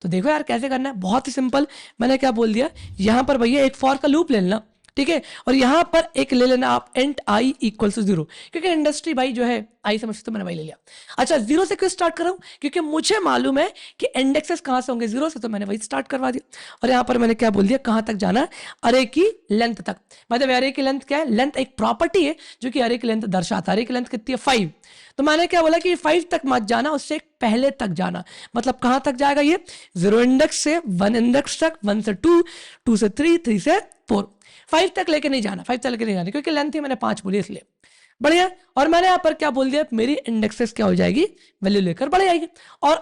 Speaker 2: तो देखो यार कैसे करना है, बहुत ही सिंपल। मैंने क्या बोल दिया, यहां पर भैया एक फॉर का लूप ले लेना, ठीक है, और यहां पर एक ले लेना आप इंट आई इक्वल टू 0, क्योंकि इंडस्ट्री भाई जो है आई समझते, तो मैंने वही ले लिया। अच्छा 0 से क्यों स्टार्ट कर रहा हूं, क्योंकि मुझे मालूम है कि इंडेक्सेस कहां से होंगे, 0 से, तो मैंने वही स्टार्ट करवा दिया। और यहां पर मैंने क्या बोल दिया, कहां तक जाना है, अरे की लेंथ तक। मतलब अरे की लेंथ क्या है, लेंथ एक प्रॉपर्टी है जो कि अरे की लेंथ दर्शाता है। अरे की लेंथ कितनी है, 5। तो मैंने क्या बोला कि 5 तक मत जाना, उससे पहले तक जाना। मतलब कहां तक जाएगा ये, 0 इंडेक्स से 1 इंडेक्स तक, 1 से 2, 2 से 3, 3 से 4, 5 तक लेके नहीं जाना, 5 तक लेके नहीं जाना, क्योंकि लेंथ ही मैंने 5 बोली इसलिए। बढ़िया। और मैंने यहाँ पर क्या बोल दिया, मेरी इंडेक्सेस क्या हो जाएगी, वैल्यू लेकर बढ़ जाएगी। और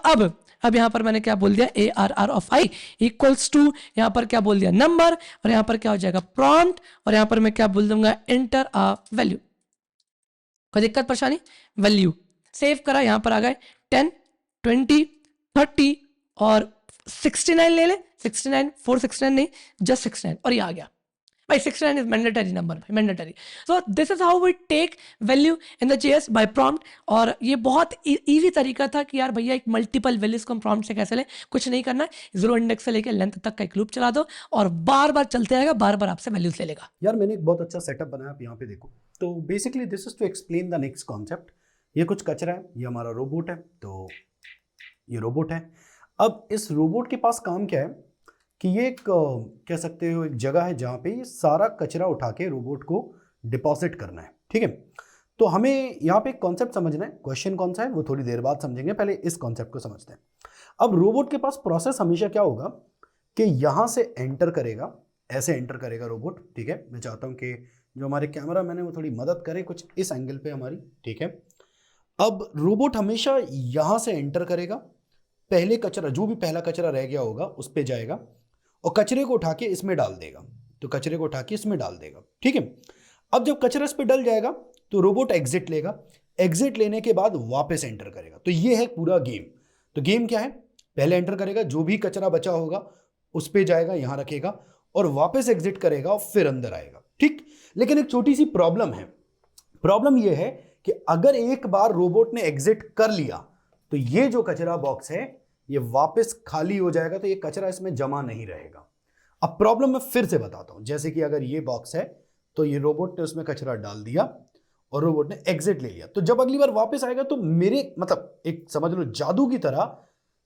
Speaker 2: अब यहाँ पर मैंने क्या बोल दिया, A are are of I equals to, यहाँ पर क्या बोल दिया, नंबर, और यहाँ पर क्या हो जाएगा, प्रॉम्प्ट, और यहाँ पर मैं क्या बोल दूंगा, एंटर अ वैल्यू। कोई दिक्कत परेशानी, वैल्यू सेव करा, यहाँ पर आ गए 10, 20, 30 और 69 ले ले, 69, 469 नहीं, जस्ट 69, और ये आ गया भाई। 69 इज मैंडेटरी नंबर भाई, mandatory. So this is how we take value in the JS by prompt. और ये बहुत इजी तरीका था कि यार भैया एक मल्टीपल वैल्यूज को हम प्रॉम्प्ट से कैसे लें। कुछ नहीं करना है, 0 इंडेक्स से लेकर लेंथ तक का एक लूप चला दो और बार बार चलते रहेगा, बार बार आपसे वैल्यूज ले लेगा।
Speaker 1: यार मैंने एक बहुत अच्छा सेटअप बनाया, आप यहाँ पे देखो। तो basically this is to explain the next concept. ये कुछ कचरा है, ये हमारा रोबोट है, तो ये रोबोट है। अब इस रोबोट के पास काम क्या है कि ये एक कह सकते हो एक जगह है जहाँ पे ये सारा कचरा उठा के रोबोट को डिपॉजिट करना है, ठीक है। तो हमें यहाँ पे एक कॉन्सेप्ट समझना है। क्वेश्चन कौन सा है वो थोड़ी देर बाद समझेंगे, पहले इस कॉन्सेप्ट को समझते हैं। अब रोबोट के पास प्रोसेस हमेशा क्या होगा कि यहाँ से एंटर करेगा, ऐसे एंटर करेगा रोबोट, ठीक है। मैं चाहता हूँ कि जो हमारे कैमरा मैन है वो थोड़ी मदद करें कुछ इस एंगल पे हमारी, ठीक है। अब रोबोट हमेशा यहाँ से एंटर करेगा, पहले कचरा जो भी पहला कचरा रह गया होगा उस पे जाएगा और कचरे को उठा के इसमें डाल देगा। तो कचरे को उठा के इसमें डाल देगा, ठीक है। अब जब कचरा इस पे डल जाएगा तो रोबोट एग्जिट लेगा, एग्जिट लेने के बाद वापस एंटर करेगा। तो ये है पूरा गेम। तो गेम क्या है, पहले एंटर करेगा, जो भी कचरा बचा होगा उस पे जाएगा, यहां रखेगा और वापस एग्जिट करेगा और फिर अंदर आएगा, ठीक। लेकिन एक छोटी सी प्रॉब्लम है। प्रॉब्लम यह है कि अगर एक बार रोबोट ने एग्जिट कर लिया तो ये जो कचरा बॉक्स है ये वापस खाली हो जाएगा, तो ये कचरा इसमें जमा नहीं रहेगा। अब प्रॉब्लम मैं फिर से बताता हूं। जैसे कि अगर ये बॉक्स है तो ये रोबोट ने उसमें कचरा डाल दिया और रोबोट ने एग्जिट ले लिया, तो जब अगली बार वापस आएगा तो मेरे मतलब एक समझ लो जादू की तरह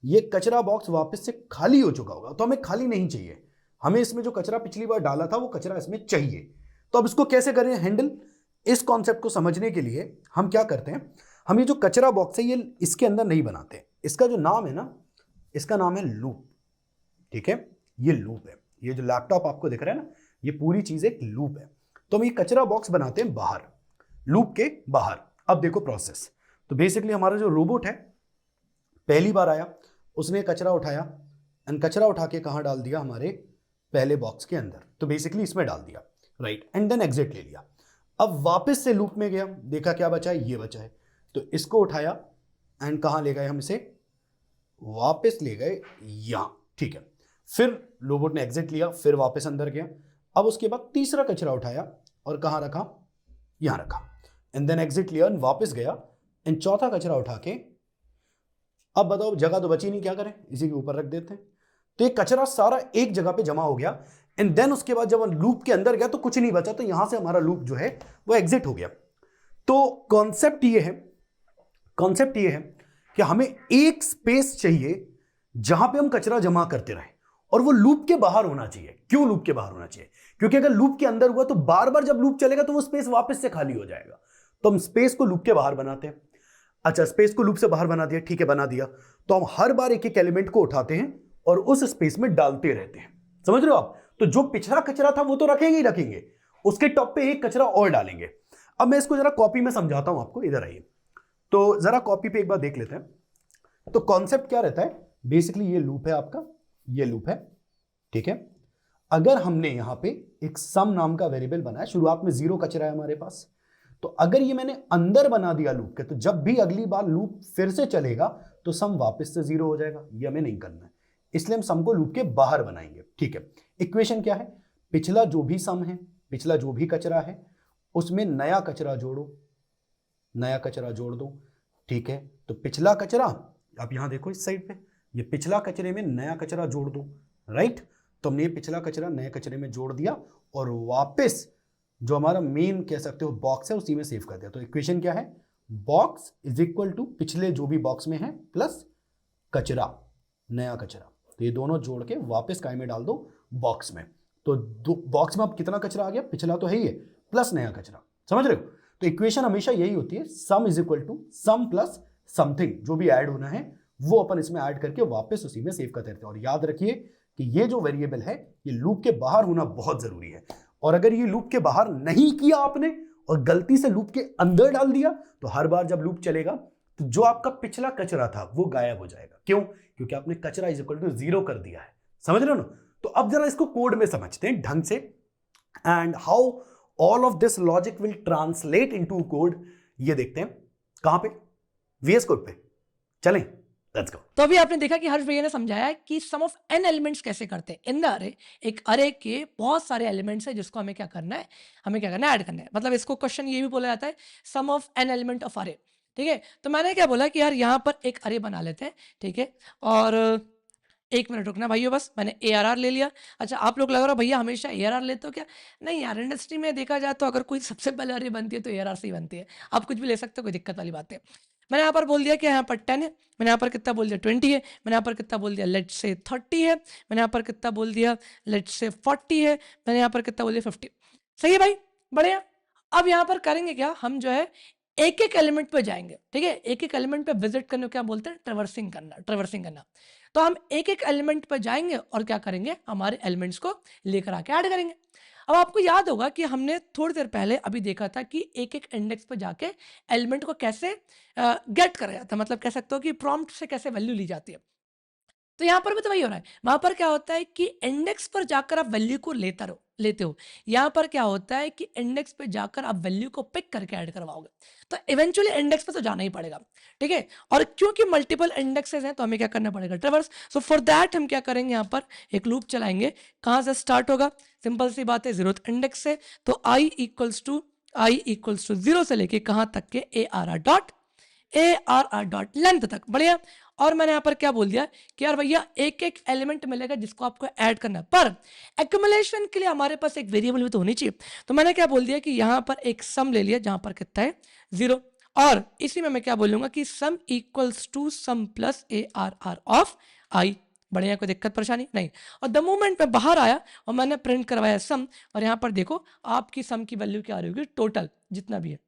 Speaker 1: ये कचरा बॉक्स वापस से खाली हो चुका होगा, तो हमें खाली नहीं चाहिए, हमें इसमें जो कचरा पिछली बार डाला था वो कचरा इसमें चाहिए। तो अब इसको कैसे करें हैंडल? इस कॉन्सेप्ट को समझने के लिए हम क्या करते हैं, हम ये जो कचरा बॉक्स है ये इसके अंदर नहीं बनाते, इसका जो नाम है ना, इसका नाम है लूप। ठीक है, ये लूप है, ये जो लैपटॉप आपको दिख रहा है ना, ये पूरी चीज एक लूप है। तो हम ये कचरा बॉक्स बनाते हैं बाहर, लूप के बाहर। अब देखो प्रोसेस, तो बेसिकली हमारा जो रोबोट है पहली बार आया, उसने कचरा उठाया एंड कचरा उठा के कहाँ डाल दिया, हमारे पहले बॉक्स के अंदर, तो बेसिकली इसमें डाल दिया, राइट, एंड देन एग्जिट ले लिया। अब वापस से लूप में गया, देखा क्या बचा है, ये बचा है, तो इसको उठाया एंड कहाँ ले गए हम इसे, वापस ले गए यहां। ठीक है, फिर रोबोट ने एग्जिट लिया, फिर वापस अंदर गया। अब उसके बाद तीसरा कचरा उठाया और कहाँ रखा, यहां रखा, एंड देन एग्जिट लिया, वापस गया एंड चौथा कचरा उठा के, अब बताओ जगह तो बची नहीं, क्या करें, इसी के ऊपर रख देते हैं। तो ये कचरा सारा एक जगह पे जमा हो गया एंड देन उसके बाद जब लूप के अंदर गया तो कुछ नहीं बचा, तो यहां से हमारा लूप जो है वो एग्जिट हो गया। तो कॉन्सेप्ट ये है कि हमें एक स्पेस चाहिए जहां पे हम कचरा जमा करते रहें, और वो लूप के बाहर होना चाहिए। क्यों लूप के बाहर होना चाहिए? क्योंकि अगर लूप के अंदर हुआ तो बार बार जब लूप चलेगा तो वो स्पेस वापस से खाली हो जाएगा। तो हम स्पेस को लूप के बाहर बनाते हैं। अच्छा, स्पेस को लूप से बाहर बना दिया, ठीक है, बना दिया, तो हम हर बार एक एक एलिमेंट को उठाते हैं और उस स्पेस में डालते रहते हैं। समझ रहे हो आप? तो जो पिछला कचरा था वो तो रखेंगे ही रखेंगे, उसके टॉप पे एक कचरा और डालेंगे। अब मैं इसको जरा कॉपी में समझाता हूं आपको, इधर आइए। तो जरा कॉपी पे एक बार देख लेते हैं। तो कॉन्सेप्ट क्या रहता है, बेसिकली ये लूप है आपका, ये लूप है, ठीक है। अगर हमने यहां पे एक सम नाम का वेरिएबल बनाया, शुरुआत में 0 कचरा है हमारे पास, तो अगर ये मैंने अंदर बना दिया लूप के, तो जब भी अगली बार लूप फिर से चलेगा तो सम वापस से 0 हो जाएगा। ये हमें नहीं करना है, इसलिए हम सम को लूप के बाहर बनाएंगे। ठीक है, इक्वेशन क्या है, पिछला जो भी सम है, पिछला जो भी कचरा है, उसमें नया कचरा जोड़ो, नया कचरा जोड़ दो। ठीक है, तो पिछला कचरा, आप यहां देखो इस साइड पे, ये पिछला कचरे में नया कचरा जोड़ दो, राइट। तो हमने ये पिछला कचरा नए कचरे में जोड़ दिया और वापस जो हमारा मेन कह सकते हो बॉक्स है उसी में सेव कर दिया। तो इक्वेशन क्या है, बॉक्स इज इक्वल टू पिछले जो भी बॉक्स में है प्लस कचरा, नया कचरा। तो ये दोनों जोड़ के वापस काय में डाल दो, बॉक्स में। तो बॉक्स में अब कितना कचरा आ गया, पिछला तो है ही है, प्लस नया कचरा। समझ रहे हो? तो इक्वेशन हमेशा यही होती है, sum is equal to sum plus something, जो भी ऐड होना है वो अपन इसमें ऐड करके वापस उसी में सेव करते रहते हैं। और याद रखिए कि ये जो वेरिएबल है ये लूप के बाहर होना बहुत जरूरी है, और अगर ये लूप के बाहर नहीं किया आपने और गलती से लूप के अंदर डाल दिया तो हर बार जब लूप चलेगा तो जो आपका पिछला कचरा था वो गायब हो जाएगा। क्यों? क्योंकि आपने कचरा इज इक्वल टू 0 कर दिया है। समझ रहे हो ना? तो अब जरा इसको कोड में समझते हैं ढंग से, and how all of this logic will translate into code, ये देखते हैं। कहां पे? VS कोड पे चलें, लेट्स गो।
Speaker 2: तो अभी आपने देखा कि हर्ष भैया ने समझाया कि सम ऑफ n एलिमेंट्स कैसे करते हैं इन द अरे। एक अरे के बहुत सारे एलिमेंट्स है जिसको हमें क्या करना है, ऐड करना है। मतलब इसको क्वेश्चन ये भी बोला जाता है, सम of n element of array. ठीक है, तो मैंने क्या बोला कि यार यहाँ पर एक अरे बना लेते हैं, ठीक है। और एक मिनट रुकना भाइयों, बस मैंने ARR ले लिया। अच्छा, आप लोग लग रहा भैया हमेशा ARR लेते हो क्या? नहीं यार, इंडस्ट्री में देखा जाए तो अगर कोई सबसे पहले अरे बनती है तो ARR से ही बनती है। आप कुछ भी ले सकते हो, कोई दिक्कत वाली बात है। मैंने यहाँ पर बोल दिया कि यहाँ पर 10 है, मैंने यहाँ पर कितना बोल दिया 20 है, मैंने यहाँ पर कितना बोल दिया लेट्स से 30 है, मैंने यहाँ पर कितना बोल दिया लेट्स से 40 है, मैंने यहाँ पर कितना बोल दिया 50। सही है भाई, बढ़िया। अब यहाँ पर करेंगे क्या, हम जो है एक एक एलिमेंट पे जाएंगे। ठीक है, एक एक एलिमेंट पे विजिट करने को क्या बोलते हैं, ट्रैवर्सिंग करना। तो हम एक एक एलिमेंट पर जाएंगे और क्या करेंगे, हमारे एलिमेंट्स को लेकर आके ऐड करेंगे। अब आपको याद होगा कि हमने थोड़ी देर पहले अभी देखा था कि एक एक इंडेक्स पर जाके एलिमेंट को कैसे गेट करा जाता है, मतलब कह सकते हो कि प्रॉम्प्ट से कैसे वैल्यू ली जाती है। तो यहाँ पर भी तो वही हो रहा है। वहां पर क्या होता है कि इंडेक्स पर जाकर आप वैल्यू को लेते हो। यहाँ पर क्या होता है कि इंडेक्स पे जाकर आप वैल्यू को पिक करके ऐड करवाओगे, तो इवेंचुअली इंडेक्स पे तो जाना ही पड़ेगा। ठीक है, और क्योंकि मल्टीपल इंडेक्सेस हैं तो हमें क्या करना पड़ेगा, ट्रैवर्स। सो फॉर दैट हम क्या करेंगे, यहाँ पर एक लूप चलाएंगे। कहाँ से स्टार्ट होगा, सिंपल सी बात है, 0th इंडेक्स से। तो i इक्वल्स टू 0 से लेके कहाँ तक के ARR डॉट लेंथ तक। बढ़िया। और मैंने यहाँ पर क्या बोल दिया कि यार भैया एक एक एलिमेंट मिलेगा जिसको आपको ऐड करना है, पर एक्यूमुलेशन के लिए हमारे पास एक वेरिएबल भी तो होनी चाहिए। तो मैंने क्या बोल दिया कि यहाँ पर एक सम ले लिया जहां पर कितना है 0, और इसी में मैं क्या बोलूंगा कि sum equals to sum plus a are are of i. बढ़िया, कोई दिक्कत परेशानी नहीं। और द मोमेंट मैं बाहर आया और मैंने प्रिंट करवाया सम, और यहाँ पर देखो आपकी सम की वैल्यू क्या आ रही होगी, टोटल जितना भी है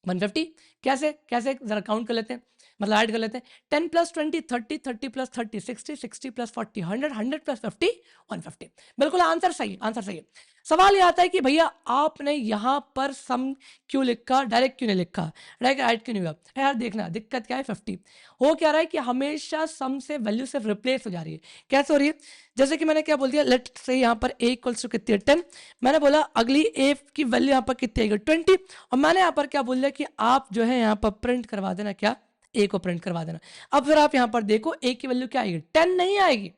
Speaker 2: 150। कैसे कैसे जरा काउंट कर लेते हैं, मतलब ऐड कर लेते हैं। 10 प्लस 20 30, 30 प्लस 30 60, 60 प्लस 40 100, 100 प्लस 50 150। बिल्कुल आंसर सही, आंसर सही है। सवाल ये आता है कि भैया आपने यहाँ पर सम क्यों लिखा, डायरेक्ट क्यों नहीं लिखा, डायरेक्ट ऐड क्यों नहीं हुआ। यार देखना दिक्कत क्या है, 50 हो क्या रहा है कि हमेशा सम से वैल्यू सिर्फ रिप्लेस हो जा रही है। कैसे हो रही है, जैसे कि मैंने क्या बोल दिया, लेट से यहाँ पर a इक्वल्स टू कितनी है 10, मैंने बोला अगली a की वैल्यू यहाँ पर कितनी आएगी 20, और मैंने यहाँ पर क्या बोल दिया कि आप जो है यहाँ पर प्रिंट करवा देना, क्या a को प्रिंट करवा देना। अब फिर आप यहाँ पर देखो a की वैल्यू क्या आएगी, 10 नहीं आएगी,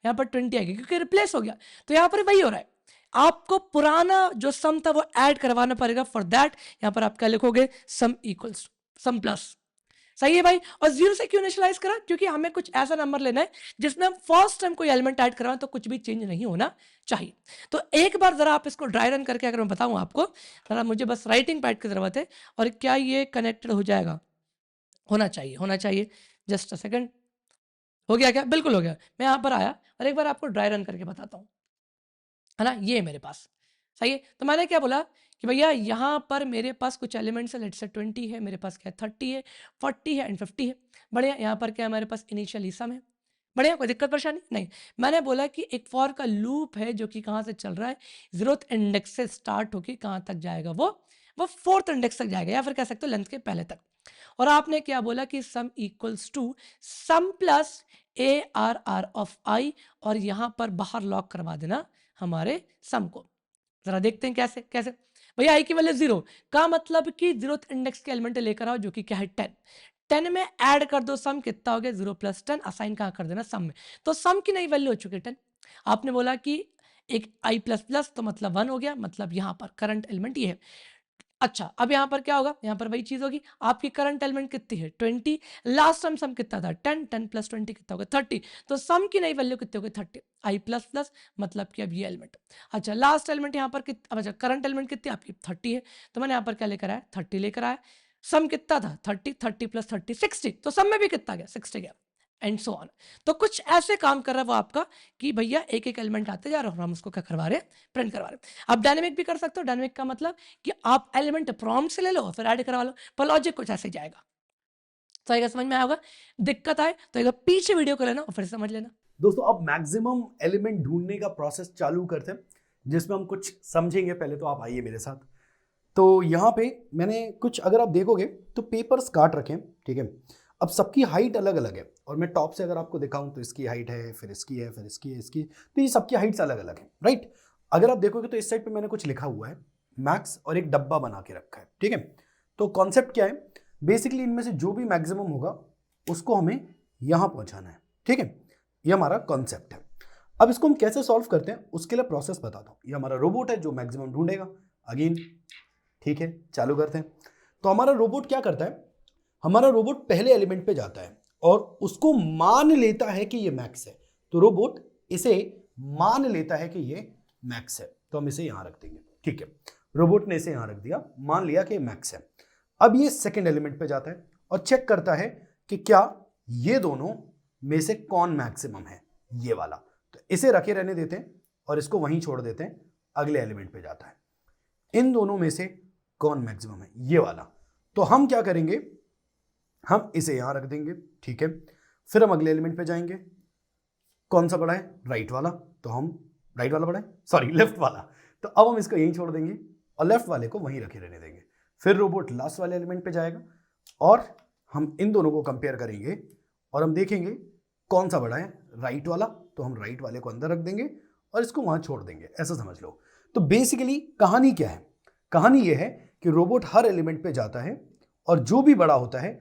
Speaker 2: यहाँ पर 20 आएगी क्योंकि रिप्लेस हो गया। तो यहाँ पर वही हो रहा है, आपको पुराना जो सम था वो ऐड करवाना पड़ेगा। फॉर दैट यहाँ पर आप क्या लिखोगे, सम इक्वल्स सम प्लस। सही है भाई। और जीरो से क्यों इनिशियलाइज करा, क्योंकि हमें कुछ ऐसा नंबर लेना है जिसमें हम फर्स्ट टाइम कोई एलिमेंट ऐड करवाएं तो कुछ भी चेंज नहीं होना चाहिए। तो एक बार जरा आप इसको ड्राई रन करके अगर मैं बताऊं आपको, जरा मुझे बस राइटिंग पैड की जरूरत है, और क्या ये कनेक्टेड हो जाएगा, होना चाहिए, होना चाहिए। जस्ट अ सेकंड, हो गया क्या, बिल्कुल हो गया। मैं यहाँ पर आया और एक बार आपको ड्राई रन करके बताता हूँ, है ना, ये मेरे पास सही है। तो मैंने क्या बोला कि भैया यहाँ पर मेरे पास कुछ एलिमेंट्स है, लेट्स से 20 है, मेरे पास क्या है 30 है, 40 है एंड 50 है। बढ़िया, यहाँ पर क्या है हमारे पास इनिशियल सम है। बढ़िया, कोई दिक्कत परेशानी नहीं। मैंने बोला कि एक फॉर का लूप है जो कि कहाँ से चल रहा है, 0th इंडेक्स से स्टार्ट होकर कहाँ तक जाएगा, वो 4th इंडेक्स तक जाएगा, या फिर कह सकते हो लेंथ के पहले तक। और आपने क्या बोला कि sum equals to sum plus a are are of i, और यहाँ पर बाहर लॉक करवा देना हमारे सम को। जरा देखते हैं कैसे कैसे। भैया आई की वैल्यू 0 का मतलब कि 0th इंडेक्स के एलिमेंट लेकर आओ जो कि क्या है 10, 10 में ऐड कर दो सम, कितना हो गया 0 प्लस 10, असाइन कहाँ कर देना सम में। तो सम की नई वैल्यू हो चुकी है 10। आपने बोला कि एक आई प्लस प्लस तो मतलब 1 हो गया, मतलब यहाँ पर करंट एलिमेंट ये है। अच्छा, अब यहाँ पर क्या होगा, यहाँ पर वही चीज होगी, आपकी करंट एलिमेंट कितनी है 20, लास्ट टाइम सम कितना था 10, 10 प्लस 20 कितना होगा 30, तो सम की नई वैल्यू कितनी होगी 30, आई प्लस प्लस, मतलब कि अब ये एलिमेंट। अच्छा, लास्ट एलिमेंट यहाँ पर अच्छा करंट एलिमेंट कितनी आपकी 30 है, तो मैंने यहाँ पर क्या लेकर आया 30 लेकर आया। सम कितना था 30, 30 प्लस 30 60, तो सम में भी कितना गया 60 गया, एंड सो ऑन। तो कुछ ऐसे काम कर रहा है वो आपका कि भैया एक एक एलिमेंट आते जा रहे हो, हम उसको क्या करवा रहे हैं, प्रिंट करवा रहे हैं। आप डायनेमिक भी कर सकते हो, डायनेमिक का मतलब कि आप एलिमेंट प्रॉम्प्ट से ले लो फिर ऐड करवा लो, पर लॉजिक कुछ ऐसे जाएगा। तो आएगा, समझ में आएगा, दिक्कत आए तो एक पीछे वीडियो को लेना और फिर समझ लेना।
Speaker 1: दोस्तों अब मैक्सिमम एलिमेंट ढूंढने का प्रोसेस चालू करते हैं, जिसमें हम कुछ समझेंगे। पहले तो आप आइए मेरे साथ। तो यहाँ पे मैंने कुछ, अगर आप देखोगे तो पेपर्स काट रखे हैं, ठीक है। अब सबकी हाइट अलग अलग है, और मैं टॉप से अगर आपको दिखाऊं तो इसकी हाइट है, फिर इसकी है, फिर इसकी है, इसकी, तो ये सबकी हाइट्स अलग अलग है, राइट। अगर आप देखोगे तो इस साइड पे मैंने कुछ लिखा हुआ है मैक्स, और एक डब्बा बना के रखा है, ठीक है। तो कॉन्सेप्ट क्या है, बेसिकली इनमें से जो भी मैक्सिमम होगा उसको हमें यहाँ पहुँचाना है, ठीक है। ये हमारा कॉन्सेप्ट है। अब इसको हम कैसे सॉल्व करते हैं उसके लिए प्रोसेस बताता हूँ। ये हमारा रोबोट है जो मैक्सिमम ढूंढेगा। अगेन ठीक है, चालू करते हैं। तो हमारा रोबोट क्या करता है, हमारा रोबोट पहले एलिमेंट पे जाता है और उसको मान लेता है कि ये मैक्स है। तो रोबोट इसे मान लेता है कि ये मैक्स है, तो हम इसे यहां रख देंगे, ठीक है। रोबोट ने इसे यहां रख दिया, मान लिया कि मैक्स है। अब ये सेकंड एलिमेंट पे जाता है और चेक करता है कि क्या ये दोनों में से कौन मैक्सिमम है, ये वाला। तो इसे रखे रहने देते हैं और इसको वहीं छोड़ देते हैं, अगले एलिमेंट पे जाता है। इन दोनों में से कौन मैक्सिमम है, ये वाला। तो हम क्या करेंगे, हम इसे यहां रख देंगे, ठीक है। फिर हम अगले एलिमेंट पे जाएंगे, कौन सा बड़ा है, राइट वाला। तो हम राइट वाला बड़ा है, सॉरी लेफ्ट वाला। तो अब हम इसको यहीं छोड़ देंगे और लेफ्ट वाले को वहीं रखे रहने देंगे। फिर रोबोट लास्ट वाले एलिमेंट पे जाएगा और हम इन दोनों को कंपेयर करेंगे और हम देखेंगे कौन सा बड़ा है, राइट वाला। तो हम राइट वाले को अंदर रख देंगे और इसको वहां छोड़ देंगे, ऐसा समझ लो। तो बेसिकली कहानी क्या है, कहानी यह है कि रोबोट हर एलिमेंट पे जाता है और जो भी बड़ा होता है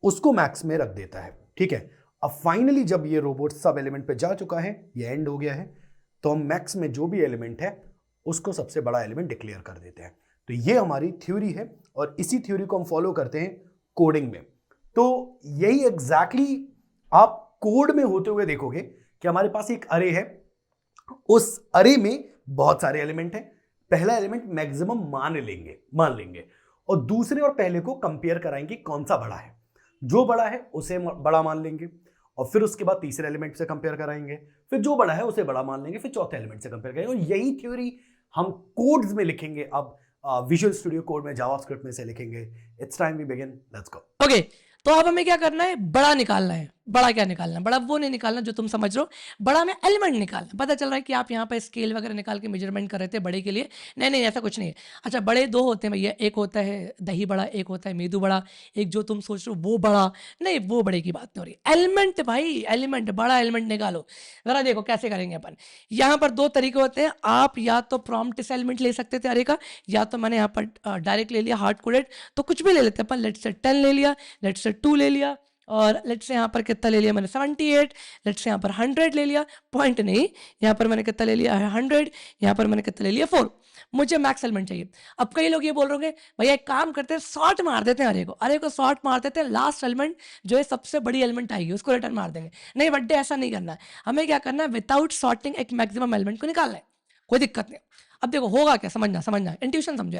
Speaker 1: उसको मैक्स में रख देता है, ठीक है। अब फाइनली जब ये रोबोट सब एलिमेंट पे जा चुका है, ये एंड हो गया है, तो हम मैक्स में जो भी एलिमेंट है उसको सबसे बड़ा एलिमेंट डिक्लेयर कर देते हैं। तो ये हमारी थ्योरी है और इसी थ्योरी को हम फॉलो करते हैं कोडिंग में। तो यही एग्जैक्टली आप कोड में होते हुए देखोगे कि हमारे पास एक अरे है, उस अरे में बहुत सारे एलिमेंट हैं। पहला एलिमेंट मैक्सिमम मान लेंगे, और दूसरे और पहले को कंपेयर कराएंगे कौन सा बड़ा है। जो बड़ा है उसे बड़ा मान लेंगे और फिर उसके बाद तीसरे एलिमेंट से कंपेयर कराएंगे, फिर जो बड़ा है उसे बड़ा मान लेंगे, फिर चौथे एलिमेंट से कंपेयर करेंगे। और यही थ्योरी हम कोड्स में लिखेंगे, अब विजुअल स्टूडियो कोड में जावास्क्रिप्ट में से लिखेंगे। It's time we begin, let's go.
Speaker 2: Okay, तो अब हमें क्या करना है, बड़ा निकालना है। बड़ा क्या निकालना है, बड़ा वो नहीं निकालना जो तुम समझ रहे हो, बड़ा में एलिमेंट निकालना। पता चल रहा है कि आप यहाँ पर स्केल वगैरह निकाल के मेजरमेंट कर रहे थे बड़े के लिए, नहीं नहीं ऐसा कुछ नहीं है। अच्छा, बड़े दो होते हैं भैया, एक होता है दही बड़ा, एक होता है मेदू बड़ा, एक जो तुम सोच रहे हो वो बड़ा नहीं, वो बड़े की बात नहीं हो रही। एलिमेंट भाई, एलिमेंट, बड़ा एलिमेंट निकालो। जरा देखो कैसे करेंगे अपन। यहाँ पर दो तरीके होते हैं, आप या तो प्रॉम्प्ट से एलिमेंट ले सकते थे अरे का, या तो मैंने यहाँ पर डायरेक्ट ले लिया हार्ड कोडेड, तो कुछ भी ले लेते हैं अपन। लेट्स से 10 ले लिया, लेट्स से 2 ले लिया, और लेट्स से यहाँ पर कितना ले लिया मैंने 78, लेट्स से यहाँ पर 100 ले लिया, पॉइंट नहीं, यहाँ पर मैंने कितना ले लिया है 100, यहाँ पर मैंने कितना ले लिया 4। मुझे मैक्स एलिमेंट चाहिए। अब कई लोग ये बोल रहे होंगे भैया एक काम करते हैं, शॉर्ट मार देते हैं अरे को शॉर्ट मार देते हैं, लास्ट एलिमेंट जो है सबसे बड़ी एलिमेंट आएगी उसको रिटर्न मार देंगे। नहीं बड्डे, ऐसा नहीं करना है। हमें क्या करना है, विदाउट सॉर्टिंग एक मैक्सिमम एलिमेंट को निकालना है, कोई दिक्कत नहीं। अब देखो होगा क्या, समझना इंट्यूशन समझो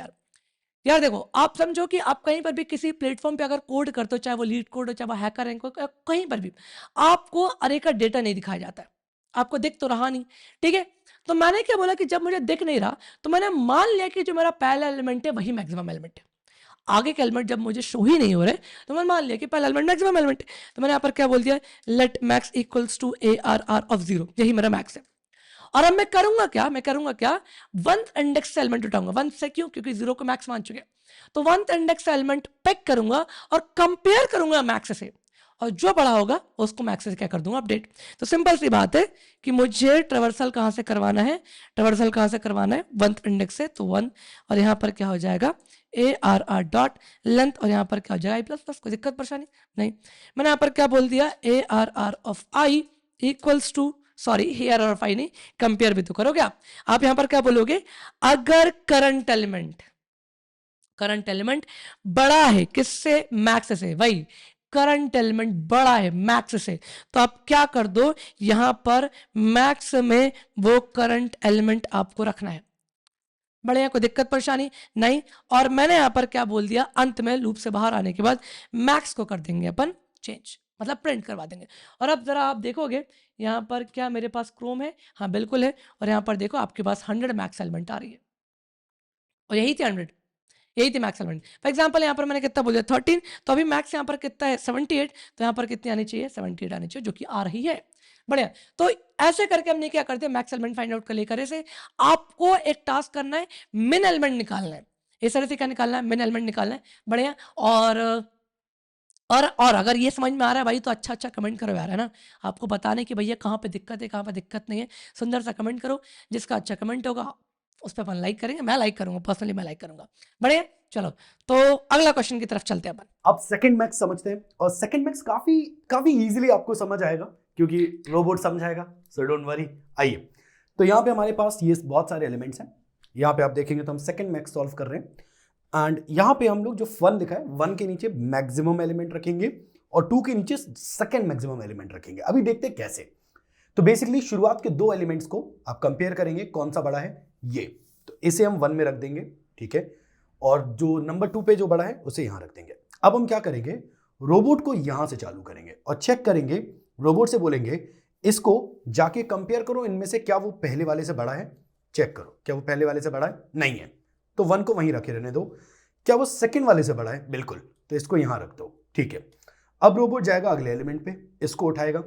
Speaker 2: यार देखो, आप समझो कि आप कहीं पर भी किसी प्लेटफॉर्म पे अगर कोड करते हो, चाहे वो लीड कोड हो, चाहे वो हैकर रैंक हो, कहीं पर भी आपको अरे का डेटा नहीं दिखाया जाता है, आपको दिख तो रहा नहीं, ठीक है। तो मैंने क्या बोला कि जब मुझे दिख नहीं रहा तो मैंने मान लिया कि जो मेरा पहला एलिमेंट है वही मैक्सिमम एलिमेंट है। आगे के एलिमेंट जब मुझे शो ही नहीं हो रहे तो मैंने मान लिया कि पहला एलिमेंट मैक्सिमम एलिमेंट है। तो मैंने यहाँ पर क्या बोल दिया, let max equals to ARR of 0, यही मेरा मैक्स है। और अब मैं करूंगा क्या, वंथ इंडेक्स से एलिमेंट उठाऊंगा। वंथ से क्यों, क्योंकि 0 को मैक्स मान चुके, तो वंथ इंडेक्स से एलिमेंट पिक करूंगा और कंपेयर करूंगा मैक्स से, और जो बड़ा होगा उसको मैक्स से क्या कर दूंगा, अपडेट। तो सिंपल सी बात है कि मुझे ट्रेवर्सल कहां से करवाना है, वंथ इंडेक्स से, तो 1, और यहाँ पर क्या हो जाएगा ARR डॉट लेंथ, और यहाँ पर क्या हो जाएगा i++। कोई दिक्कत परेशानी नहीं। मैंने यहाँ पर क्या बोल दिया, ARR of i equals to, sorry ARR of i नहीं, कंपेयर भी तो करोगे आप यहाँ पर क्या बोलोगे, अगर करंट एलिमेंट बड़ा है किससे, मैक्स से, वही करंट एलिमेंट बड़ा है मैक्स से, तो आप क्या कर दो, यहां पर मैक्स में वो करंट एलिमेंट आपको रखना है। बढ़िया, कोई दिक्कत परेशानी नहीं। और मैंने यहां पर क्या बोल दिया, अंत में लूप से बाहर आने के बाद मैक्स को कर देंगे अपन चेंज, मतलब प्रिंट करवा देंगे। और अब जरा आप देखोगे यहाँ पर क्या मेरे पास क्रोम है, हाँ बिल्कुल है, और यहाँ पर देखो आपके पास 100 मैक्स एलिमेंट आ रही है, और यही थी 100, यही थी मैक्स एलिमेंट। फॉर एग्जांपल यहाँ पर मैंने कितना बोल दिया 13, तो अभी मैक्स यहाँ पर कितना है 78, तो यहाँ पर कितनी आनी चाहिए 78 आनी चाहिए, जो कि आ रही है। बढ़िया, तो ऐसे करके हमने क्या करते हैं, मैक्स एलिमेंट फाइंड आउट कर लेकर ऐसे आपको एक टास्क करना है, मिन एलिमेंट निकालना है। इस तरह से क्या निकालना है, मिन एलिमेंट निकालना है। बढ़िया, और अगर ये समझ में आ रहा है भाई तो अच्छा कमेंट करो यार, है ना, आपको बताने कि भैया कहाँ पे दिक्कत है, कहाँ पे दिक्कत नहीं है। सुंदर सा कमेंट करो, जिसका अच्छा कमेंट होगा उस पर अपन लाइक करेंगे, मैं लाइक करूंगा, पर्सनली मैं लाइक करूंगा। बढ़िया, चलो तो अगला क्वेश्चन की तरफ चलते हैं अपन।
Speaker 1: अब सेकंड मैक्स समझते हैं, और सेकंड मैक्स काफी इजीली आपको समझ आएगा क्योंकि रोबोट समझाएगा, सो डोंट वरी। आइए, तो यहाँ पे हमारे पास ये बहुत सारे एलिमेंट्स हैं। यहाँ पे आप देखेंगे तो हम सेकंड मैक्स सॉल्व कर रहे हैं, एंड यहाँ पे हम लोग जो 1 लिखा है, 1 के नीचे मैक्सिमम एलिमेंट रखेंगे और 2 के नीचे सेकंड मैक्सिमम एलिमेंट रखेंगे। अभी देखते हैं कैसे। तो बेसिकली शुरुआत के 2 एलिमेंट्स को आप कंपेयर करेंगे, कौन सा बड़ा है, ये, तो इसे हम 1 में रख देंगे, ठीक है, और जो नंबर 2 पे जो बड़ा है उसे यहां रख देंगे। अब हम क्या करेंगे, रोबोट को यहां से चालू करेंगे और चेक करेंगे, रोबोट से बोलेंगे इसको जाके कंपेयर करो इनमें से क्या वो पहले वाले से बड़ा है, चेक करो क्या वो पहले वाले से बड़ा है, नहीं है, तो 1 को वहीं रखे रहने दो। क्या वो सेकंड वाले से बड़ा है, बिल्कुल, तो इसको यहां रख दो, ठीक है। अब रोबोट जाएगा अगले एलिमेंट पे, इसको उठाएगा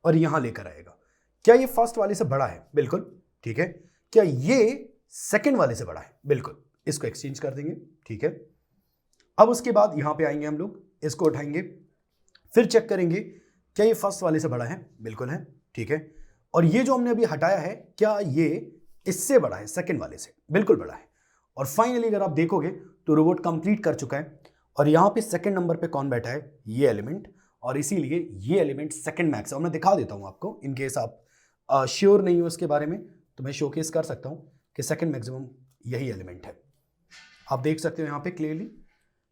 Speaker 1: और यहां लेकर आएगा। क्या ये फर्स्ट वाले से बड़ा है, बिल्कुल, ठीक है। क्या ये सेकंड वाले से बड़ा है, बिल्कुल, इसको एक्सचेंज कर देंगे, ठीक है। अब उसके बाद यहां पे आएंगे हम लोग, इसको उठाएंगे, फिर चेक करेंगे क्या ये फर्स्ट वाले से बड़ा है, बिल्कुल है, ठीक है। और ये जो हमने अभी हटाया है, क्या ये इससे बड़ा है, सेकंड वाले से, बिल्कुल बड़ा है। और फाइनली अगर आप देखोगे तो रोबोट कंप्लीट कर चुका है, और यहां पे सेकंड नंबर पे कौन बैठा है, ये एलिमेंट, और इसीलिए ये एलिमेंट सेकंड मैक्स है। और मैं दिखा देता हूं आपको, इन केस आप श्योर नहीं हो इसके बारे में तो मैं शोकेस कर सकता हूं कि सेकंड मैक्सिमम यही एलिमेंट है। आप देख सकते हो यहां पे क्लियरली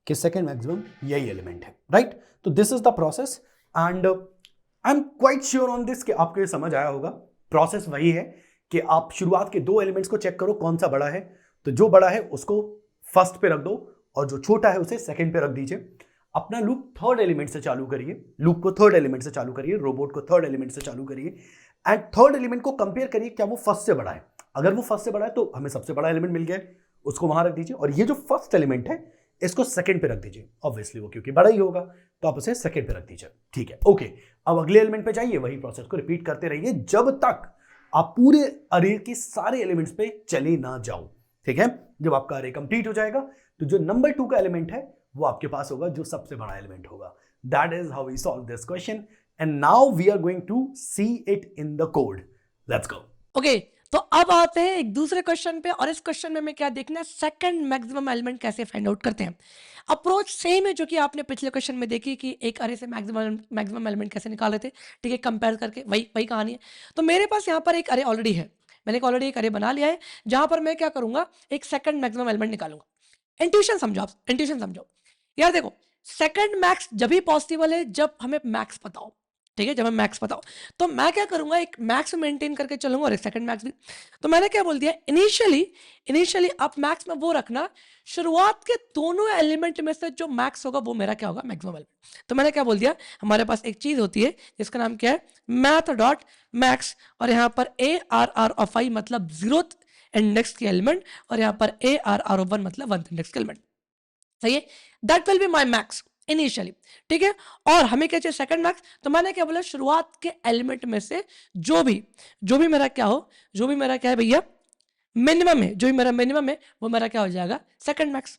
Speaker 1: कि सेकंड मैक्सिमम यही एलिमेंट है, राइट। तो this is the process, and I am quite sure on this कि आपको ये समझ आया होगा। प्रोसेस वही है कि आप शुरुआत के 2 एलिमेंट्स को चेक करो कौन सा बड़ा है, तो जो बड़ा है उसको फर्स्ट पे रख दो और जो छोटा है उसे सेकंड पे रख दीजिए। अपना लूप थर्ड एलिमेंट से चालू करिए, लूप को थर्ड एलिमेंट से चालू करिए, रोबोट को थर्ड एलिमेंट से चालू करिए एंड थर्ड एलिमेंट को कंपेयर करिए क्या वो फर्स्ट से बड़ा है। अगर वो फर्स्ट से बड़ा है तो हमें सबसे बड़ा एलिमेंट मिल गया है, उसको वहां रख दीजिए। और ये जो फर्स्ट एलिमेंट है इसको सेकंड पे रख दीजिए, ऑब्वियसली वो क्योंकि बड़ा ही होगा तो आप उसे सेकंड पे रख दीजिए। ठीक है, ओके। अब अगले एलिमेंट पे जाइए, वही प्रोसेस को रिपीट करते रहिए जब तक आप पूरे अरे के सारे एलिमेंट्स पे चले ना जाओ। ठीक है, जब आपका अरे कंप्लीट हो जाएगा तो जो नंबर 2 का एलिमेंट है वो आपके पास होगा, जो सबसे बड़ा एलिमेंट होगा। That is how we solve this question and now we are going to see it in the code. Let's go.
Speaker 2: Okay, तो अब आते हैं एक दूसरे क्वेश्चन पे, और इस क्वेश्चन में हमें क्या देखना है, सेकंड मैक्सिमम एलिमेंट कैसे फाइंड आउट करते हैं। अप्रोच सेम है जो कि आपने पिछले क्वेश्चन में देखी कि एक अरे से मैक्सिमम एलिमेंट कैसे निकाल रहे थे। ठीक है, कंपेयर करके वही वही कहानी है। तो मेरे पास यहाँ पर एक अरे ऑलरेडी है, मैंने ऑलरेडी एक अरे बना लिया है जहां पर मैं क्या करूंगा, एक सेकंड मैक्सिमम एलिमेंट निकालूंगा। इंट्यूशन समझो, आप इंट्यूशन समझो यार। देखो, सेकंड मैक्स जब भी पॉसिबल है जब हमें मैक्स पता हो। ठीक है, जब हमें मैक्स पता हो तो मैं क्या करूंगा, एक मैक्स मेंटेन करके चलूंगा और एक सेकंड मैक्स भी। तो मैंने क्या बोल दिया, इनिशियली आप मैक्स में वो रखना, शुरुआत के दोनों एलिमेंट में से जो मैक्स होगा वो मेरा क्या होगा, मैक्सिमम एलिमेंट। तो मैंने क्या बोल दिया, हमारे पास एक चीज होती है जिसका नाम क्या है, मैथ डॉट मैक्स, और यहाँ पर ARR ऑफ आई मतलब 0th इंडेक्स के एलिमेंट, और यहाँ पर ARR ऑफ 1 मतलब 1th इंडेक्स के एलिमेंट। सही है, that will be my max initially. ठीक है, और हमें क्या चाहिए, सेकंड मैक्स। तो मैंने क्या बोला, शुरुआत के एलिमेंट में से जो भी मेरा क्या हो, जो भी मेरा क्या है भैया मिनिमम है, जो भी मेरा मिनिमम है वो मेरा क्या हो जाएगा, सेकंड मैक्स।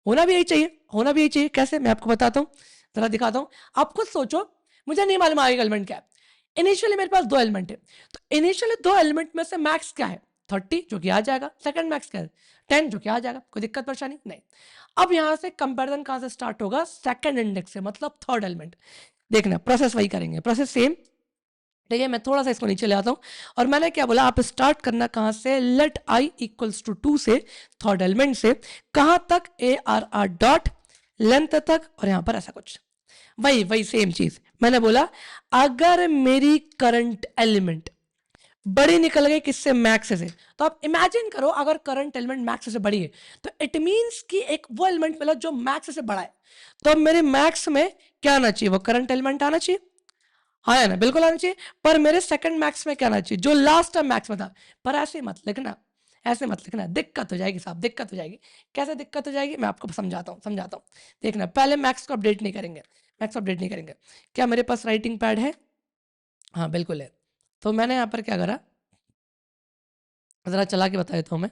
Speaker 2: होना भी यही चाहिए, होना भी यही चाहिए। कैसे, मैं आपको बताता हूँ, जरा दिखाता हूँ। आप खुद सोचो, मुझे नहीं मालूम आगे एलिमेंट क्या है। इनिशियली मेरे पास 2 एलिमेंट है, तो इनिशियली 2 एलिमेंट में से मैक्स क्या है, 30 जो कि आ जाएगा। सेकंड मैक्स क्या है, 10 जो कि आ जाएगा। कोई दिक्कत परेशानी नहीं। अब यहां से कंपैरिजन कहां से स्टार्ट होगा, सेकंड इंडेक्स से, मतलब थर्ड एलिमेंट। देखना प्रोसेस वही करेंगे, प्रोसेस सेम। ठीक है, मैं थोड़ा सा इसको नीचे ले आता हूँ, और मैंने क्या बोला, आप स्टार्ट करना कहां से, लेट आई इक्वल्स टू 2 से, थर्ड एलिमेंट से, कहां तक, ARR डॉट लेंथ तक, और यहां पर ऐसा कुछ वही वही सेम चीज। मैंने बोला अगर मेरी करंट एलिमेंट बड़ी निकल गई किससे, मैक्स से, तो आप इमेजिन करो अगर करंट एलिमेंट मैक्स से बड़ी है तो इट मींस कि एक वो एलिमेंट मिला जो मैक्स से बड़ा है। तो अब मेरे मैक्स में क्या आना चाहिए, वो करंट एलिमेंट आना चाहिए। हाँ या ना, बिल्कुल आना चाहिए। पर मेरे सेकंड मैक्स में क्या आना चाहिए, जो लास्ट टाइम मैक्स में था। पर ऐसे मत लिखना, ऐसे मत लिखना, दिक्कत हो जाएगी साहब, दिक्कत हो जाएगी। कैसे दिक्कत हो जाएगी, मैं आपको समझाता हूँ। देखना, पहले मैक्स को अपडेट नहीं करेंगे, मैक्स अपडेट नहीं करेंगे। क्या मेरे पास राइटिंग पैड है, हाँ बिल्कुल है। तो मैंने यहाँ पर क्या करा, ज़रा चला के बता देता हूँ मैं।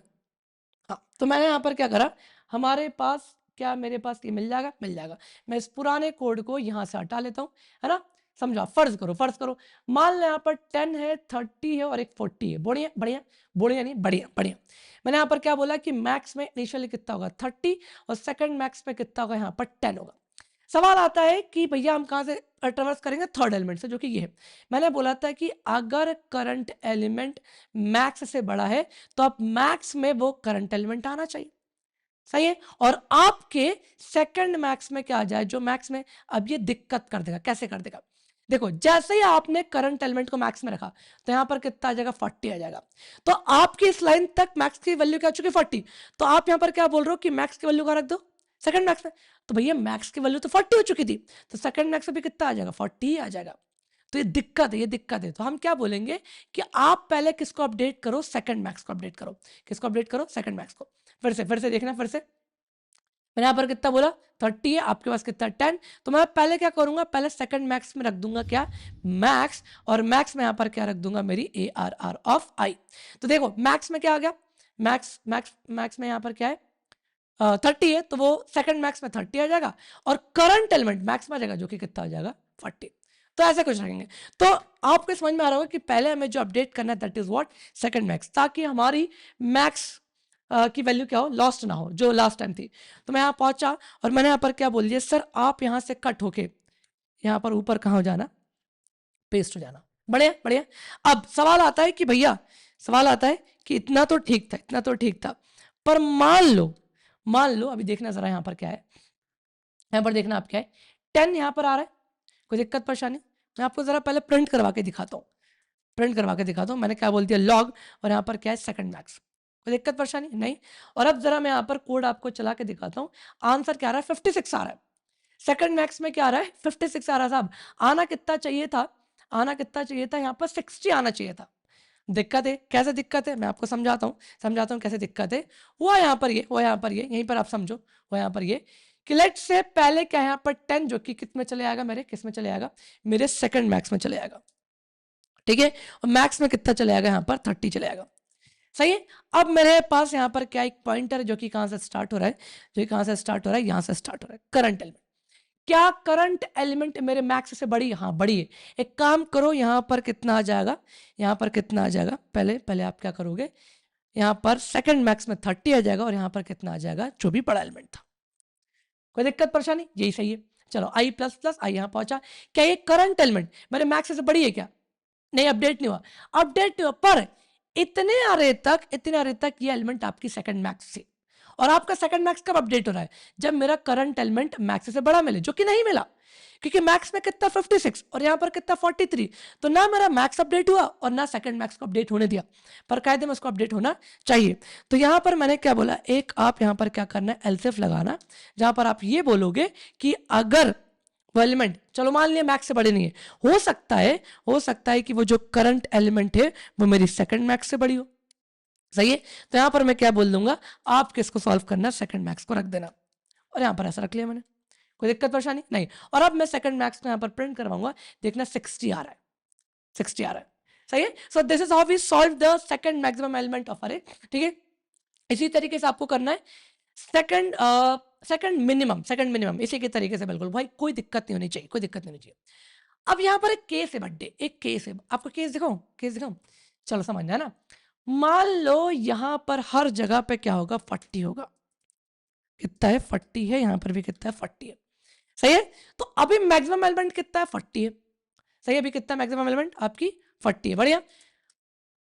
Speaker 2: हाँ, तो मैंने यहाँ पर क्या करा, हमारे पास क्या, मेरे पास ये मिल जाएगा, मिल जाएगा। मैं इस पुराने कोड को यहाँ से हटा लेता हूँ, है ना। समझा, फर्ज करो मान लो यहाँ पर 10 है, 30 है और एक 40 है। बढ़िया बढ़िया, बढ़िया नहीं, बढ़िया बढ़िया। मैंने यहाँ पर क्या बोला कि मैक्स में इनिशियली कितना होगा, 30, और सेकंड मैक्स में कितना होगा, यहाँ पर 10 होगा। सवाल आता है कि भैया हम कहाँ से ट्रेवर्स करेंगे, थर्ड एलिमेंट से, जो कि ये है। मैंने बोला था कि अगर करंट एलिमेंट मैक्स से बड़ा है तो अब मैक्स में वो करंट एलिमेंट आना चाहिए। सही है, और आपके सेकंड मैक्स में क्या आ जाए, जो मैक्स में, अब ये दिक्कत कर देगा। कैसे कर देगा, देखो, जैसे ही आपने करंट एलिमेंट को मैक्स में रखा तो यहां पर कितना आ जाएगा, 40 आ जाएगा। तो आपकी इस लाइन तक मैक्स की वैल्यू क्या आ चुकी है, 40। तो आप यहां पर क्या बोल रहे हो कि मैक्स की वैल्यू का रख दो सेकंड मैक्स में। तो भैया मैक्स की वैल्यू तो 40 हो चुकी थी, तो सेकंड मैक्स में भी कितना आ जाएगा, 40 ही आ जाएगा। तो ये दिक्कत है, ये दिक्कत है। तो हम क्या बोलेंगे कि आप पहले किसको अपडेट करो, सेकंड मैक्स को अपडेट करो। किसको अपडेट करो, सेकंड मैक्स को। फिर से देखना, फिर से मैंने यहाँ पर कितना बोला, 30 है, आपके पास कितना, 10। तो मैं पहले क्या करूंगा, पहले सेकंड मैक्स में रख दूंगा क्या, मैक्स, और मैक्स में यहाँ पर क्या रख दूंगा, मेरी ARR ऑफ आई। तो देखो मैक्स में क्या आ गया, मैक्स में यहाँ पर क्या है, 30 है, तो वो सेकंड मैक्स में 30 आ जाएगा, और करंट एलिमेंट मैक्स में आ जाएगा, जो कि कितना आ जाएगा, 40। तो ऐसे कुछ रखेंगे। तो आपको समझ में आ रहा होगा कि पहले हमें जो अपडेट करना है, that is what, second max, ताकि हमारी मैक्स की वैल्यू क्या हो, लॉस्ट ना हो, जो लास्ट टाइम थी। तो मैं यहाँ पहुंचा और मैंने यहाँ पर क्या बोल दिया, सर आप यहाँ से कट होके यहाँ पर ऊपर कहाँ हो जाना, पेस्ट हो जाना। बढ़िया बढ़िया। अब सवाल आता है कि भैया, सवाल आता है कि इतना तो ठीक था, इतना तो ठीक था, पर मान लो अभी देखना जरा यहाँ पर क्या है, यहाँ पर देखना आप क्या है, 10 यहाँ पर आ रहा है, कोई दिक्कत परेशानी। मैं आपको जरा पहले प्रिंट करवा के दिखाता हूँ, प्रिंट करवा के दिखाता हूँ। मैंने क्या बोल दिया, लॉग, और यहाँ पर क्या है, सेकंड मैक्स। कोई दिक्कत परेशानी नहीं। और अब जरा मैं यहाँ पर कोड आपको चला के दिखाता हूँ। आंसर क्या आ रहा है? 56 आ रहा है। सेकंड मैक्स में क्या आ रहा है? 56 आ रहा है साहब। आना कितना चाहिए था? आना कितना चाहिए था? यहाँ पर 60 आना चाहिए था। दिक्कत है, कैसे दिक्कत है मैं आपको समझाता हूँ कैसे दिक्कत है। हुआ यहाँ पर ये, हुआ यहाँ पर ये, यहीं पर आप समझो। हुआ यहाँ पर ये कि लेट से पहले क्या है यहाँ पर 10 जो कि किस में चले आएगा, मेरे किस में चले आएगा, मेरे सेकंड मैक्स में चले आएगा। ठीक है, और मैक्स में कितना चले आएगा यहाँ पर? 30 चले आएगा। सही है। अब मेरे पास यहाँ पर क्या एक पॉइंटर है जो कि कहाँ से स्टार्ट हो रहा है, जो कि कहाँ से स्टार्ट हो रहा है, यहाँ से स्टार्ट हो रहा है। करंट एलिमेंट, क्या करंट एलिमेंट मेरे मैक्स से बड़ी है? हाँ बड़ी है। एक काम करो, यहाँ पर कितना आ जाएगा, यहाँ पर कितना आ जाएगा, पहले पहले आप क्या करोगे, यहाँ पर सेकंड मैक्स में 30 आ जाएगा और यहाँ पर कितना आ जाएगा, जो भी बड़ा एलिमेंट था। कोई दिक्कत परेशानी? यही सही है। चलो आई प्लस प्लस आई यहाँ पहुंचा। क्या ये करंट एलिमेंट मेरे मैक्स से बड़ी है क्या? नहीं, अपडेट नहीं हुआ, अपडेट नहीं हुआ, पर इतने आ रहे तक ये एलिमेंट आपकी सेकंड मैक्स से। और आपका सेकंड मैक्स कब अपडेट हो रहा है? जब मेरा करंट एलिमेंट मैक्स से बड़ा मिले, जो कि नहीं मिला, क्योंकि मैक्स में कितना 56 और यहाँ पर कितना 43। तो ना मेरा मैक्स अपडेट हुआ और ना सेकंड मैक्स को अपडेट होने दिया, पर कायदे में उसको अपडेट होना चाहिए। तो यहाँ पर मैंने क्या बोला, एक आप यहाँ पर क्या करना है, एलसीएफ लगाना, जहां पर आप ये बोलोगे कि अगर वो एलिमेंट, चलो मान लिया मैक्स से बड़े नहीं है, हो सकता है कि वो जो करंट एलिमेंट है वो मेरी सेकंड मैक्स से बड़ी हो। सही है। तो यहां पर मैं क्या बोल दूंगा, आप किसको सॉल्व करना, सेकंड मैक्स को रख देना, और यहां पर ऐसा रख लिया मैंने। कोई दिक्कत परेशानी नहीं। और अब मैं सेकंड मैक्स को यहां पर प्रिंट करवाऊंगा, देखना 60 आ रहा है, 60 आ रहा है। सही है। So this is how we solve the second maximum element of array. ठीक है, इसी तरीके से आपको करना है सेकंड मिनिमम इसी के तरीके से, बिल्कुल भाई, कोई दिक्कत नहीं होनी चाहिए, कोई दिक्कत नहीं होनी चाहिए। अब यहाँ पर एक केस है बर्थडे, एक केस है, आपको केस दिखाऊं, केस दिखाऊं, चलो समझना है ना। मान लो यहाँ पर हर जगह पे क्या होगा, 40 होगा। कितना है? 40 है। यहाँ पर भी कितना है? 40 है। सही है। तो अभी मैक्सिमम एलिमेंट कितना है? 40 है। सही है। अभी कितना मैक्सिमम एलिमेंट आपकी? 40 है। बढ़िया।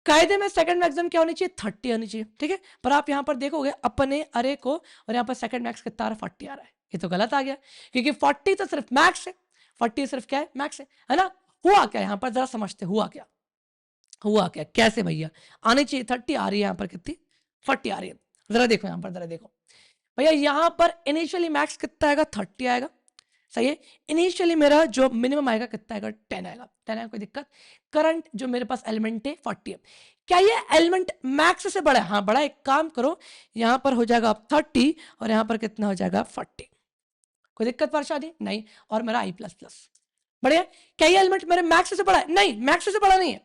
Speaker 2: कायदे में सेकंड मैक्सिमम क्या होनी चाहिए? 30 होनी चाहिए। ठीक है, पर आप यहाँ पर देखोगे अपने अरे को, और यहाँ पर सेकंड मैक्स कितना आ रहा है? 40 आ रहा है। ये तो गलत आ गया, क्योंकि 40 तो सिर्फ मैक्स है, 40 सिर्फ क्या है? मैक्स है ना। हुआ क्या यहाँ पर, जरा समझते, हुआ क्या, हुआ क्या, कैसे भैया? आनी चाहिए 30, आ रही है यहाँ पर कितनी? 40 आ रही है। जरा देखो यहाँ पर, जरा देखो भैया, यहाँ पर इनिशियली मैक्स कितना आएगा? 30 आएगा। सही है। इनिशियली मेरा जो मिनिमम आएगा कितना आएगा? 10 आएगा, 10 आएगा, कोई दिक्कत। करंट जो मेरे पास एलिमेंट है 40 है। क्या ये एलिमेंट मैक्स से बड़ा है? हाँ बड़ा है। एक काम करो, यहाँ पर हो जाएगा 30 और यहाँ पर कितना हो जाएगा? 40। कोई दिक्कत परेशानी नहीं। और मेरा आई प्लस प्लस, बढ़िया। क्या ये एलिमेंट मेरे मैक्स से बड़ा है? नहीं, मैक्स से बड़ा नहीं है।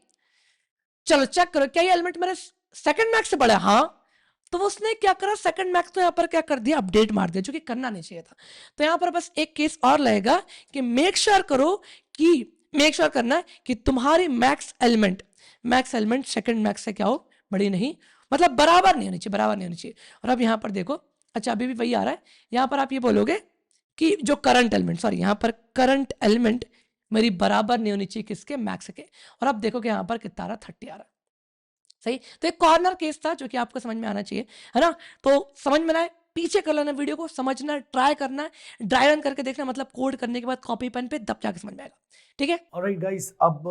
Speaker 2: चलो चेक करो, क्या ये एलिमेंट मेरे सेकंड मैक्स से बड़ा है? हाँ। तो उसने क्या करा, सेकंड मैक्स तो यहाँ पर क्या कर दिया, अपडेट मार दिया, जो कि करना नहीं चाहिए था। तो यहाँ पर बस एक केस और लगेगा कि मेक श्योर करना कि तुम्हारी मैक्स एलिमेंट सेकंड मैक्स से क्या हो, बड़ी नहीं, मतलब बराबर नहीं होनी चाहिए, बराबर नहीं होनी चाहिए। और अब यहाँ पर देखो, अच्छा अभी भी वही आ रहा है। यहाँ पर आप ये बोलोगे कि जो करंट एलिमेंट, सॉरी यहाँ पर करंट एलिमेंट मेरी बराबर नहीं होनी चाहिए किसके? मैक्स के। और अब देखो कि यहाँ पर कितना आ रहा, 30 आ रहा। सही। तो एक कॉर्नर केस था जो कि आपको समझ में आना चाहिए, है ना। तो समझ में आए, पीछे कर लेना वीडियो को, समझना, ट्राई करना, ड्राई रन करके देखना, मतलब कोड करने के बाद कॉपी पेन पे दब जाके समझ में आएगा। ठीक है।
Speaker 1: ऑलराइट गाइस, अब